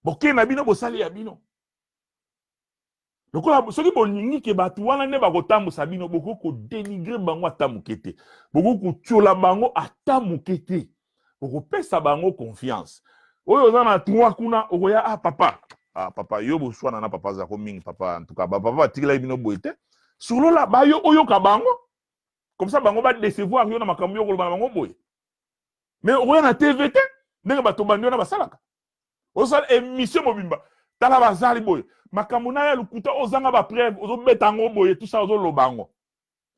Bokende na bino bosali ya bino. Lokola soki bolingi ke batu wana ne bakotambusa bino boko dénigrer bango ata mokete. Boko kutiola bango ata mokete. Boko pesa bango confiance. Oyo za na trois kuna okoya ah papa. Ah papa yo boswana na papa za ko mingi papa en tout cas papa tikila bino boete. Solo la ba yo oyo ka bango. Comme ça bango ba décevoir yo na makambo yo ko ba bango boye. Mais okoya na TVT ndenge bato bandi na basalaka. Osala émission mobimba. Tala bazali boye. Makambo na ya lukuta ozanga ba preuve ozo betango boye tout ça ozo lobango.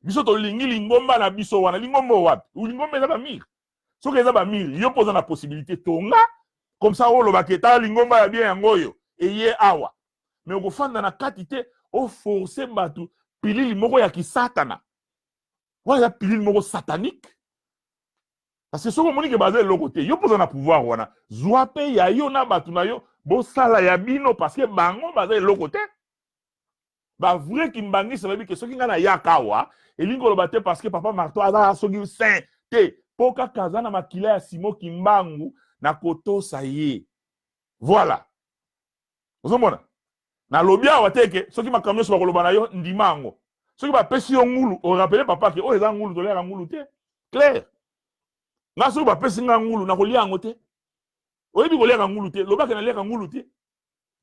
Biso to lingi lingomba na biso wana lingomba wapi? Lingomba eza ba mir. Soki eza ba mir, yo poza na possibilité tonga comme ça o lobaki tala lingomba ya bien yango yo eye awa. Mais okofanda na kati te o forcer batu pilili moko ya kisatana. Wala pilili moko satanique. Parce que soki omoni ke baza eloko te yo poza na pouvoir wana zwa pe ya yo na batu na yo bosala ya bino parce que bango baza eloko te ba vrai ki mbangi ça veut dire que soki nga na yakawa elingi koloba te parce que papa marto aza soki saint te poka kaza na makila ya simo kimbangu na kotosa ye voilà ozomona na lobi awa te ke soki makambo nyonso bakoloba na yo ndimango soki bapesi yo ngulu o rappele papa ke oyo eza ngulu toleka ngulu te clair nga soki bapesi nga ngulu na kolia yango te oyebi kolia ngulu te lobaka na lia ngulu te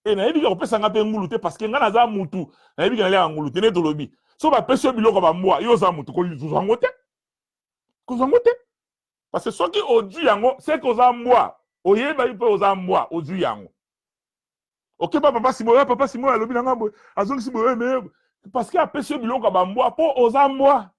e na yebi ko pesa nga pe ngulu te parce que nga naza mutu na yebi na lia ngulu te ne to lobi so bapesi yo biloko ba mbwa yo za mutu ko lizuzango te ko zango te parce que soki oju yango c'est que oza mbwa oyeba pe oza mbwa oju yango ok papa simo alobi na ngambo azongi simo mais parce que apesi yo biloko ba mbwa po oza mbwa.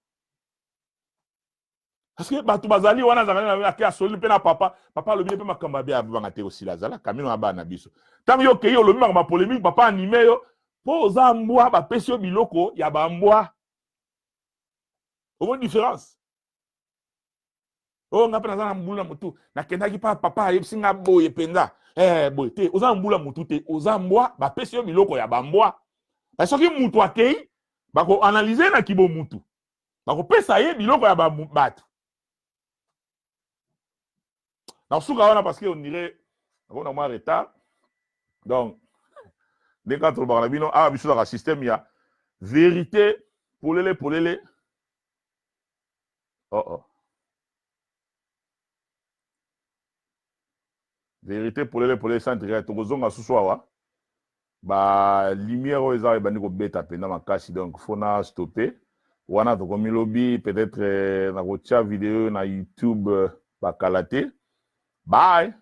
Parce que batu bazali wana zangana na akia soli pe na papa lobi pe makamba bia banga te aussi lazala kamino aba na biso tam yo ke yo lobi ma polémique papa animé yo po za mbwa ba pesi yo biloko ya ba mbwa omo différence o ngapa na za mbula mutu na kendaki pa papa yebsinga boye penza boye te oza mbula mutu te oza mbwa ba pesi yo biloko ya ba mbwa parce que mutu akei bako analyser na kibo mutu bako pesa ye biloko ya ba batu. Dans ce cas-là, parce qu'on dirait qu'on a moins de retard. Donc, dès quand on a dans le système, il y a vérité pour les. Oh. Vérité pour les centres. Tozonga à ce soir. Bah, lumière, ils ont été bêta pendant ma casse. Donc, il faut stopper. On a comme lobby, peut-être, dans la vidéo, na YouTube, bah, Kalaté. Bye.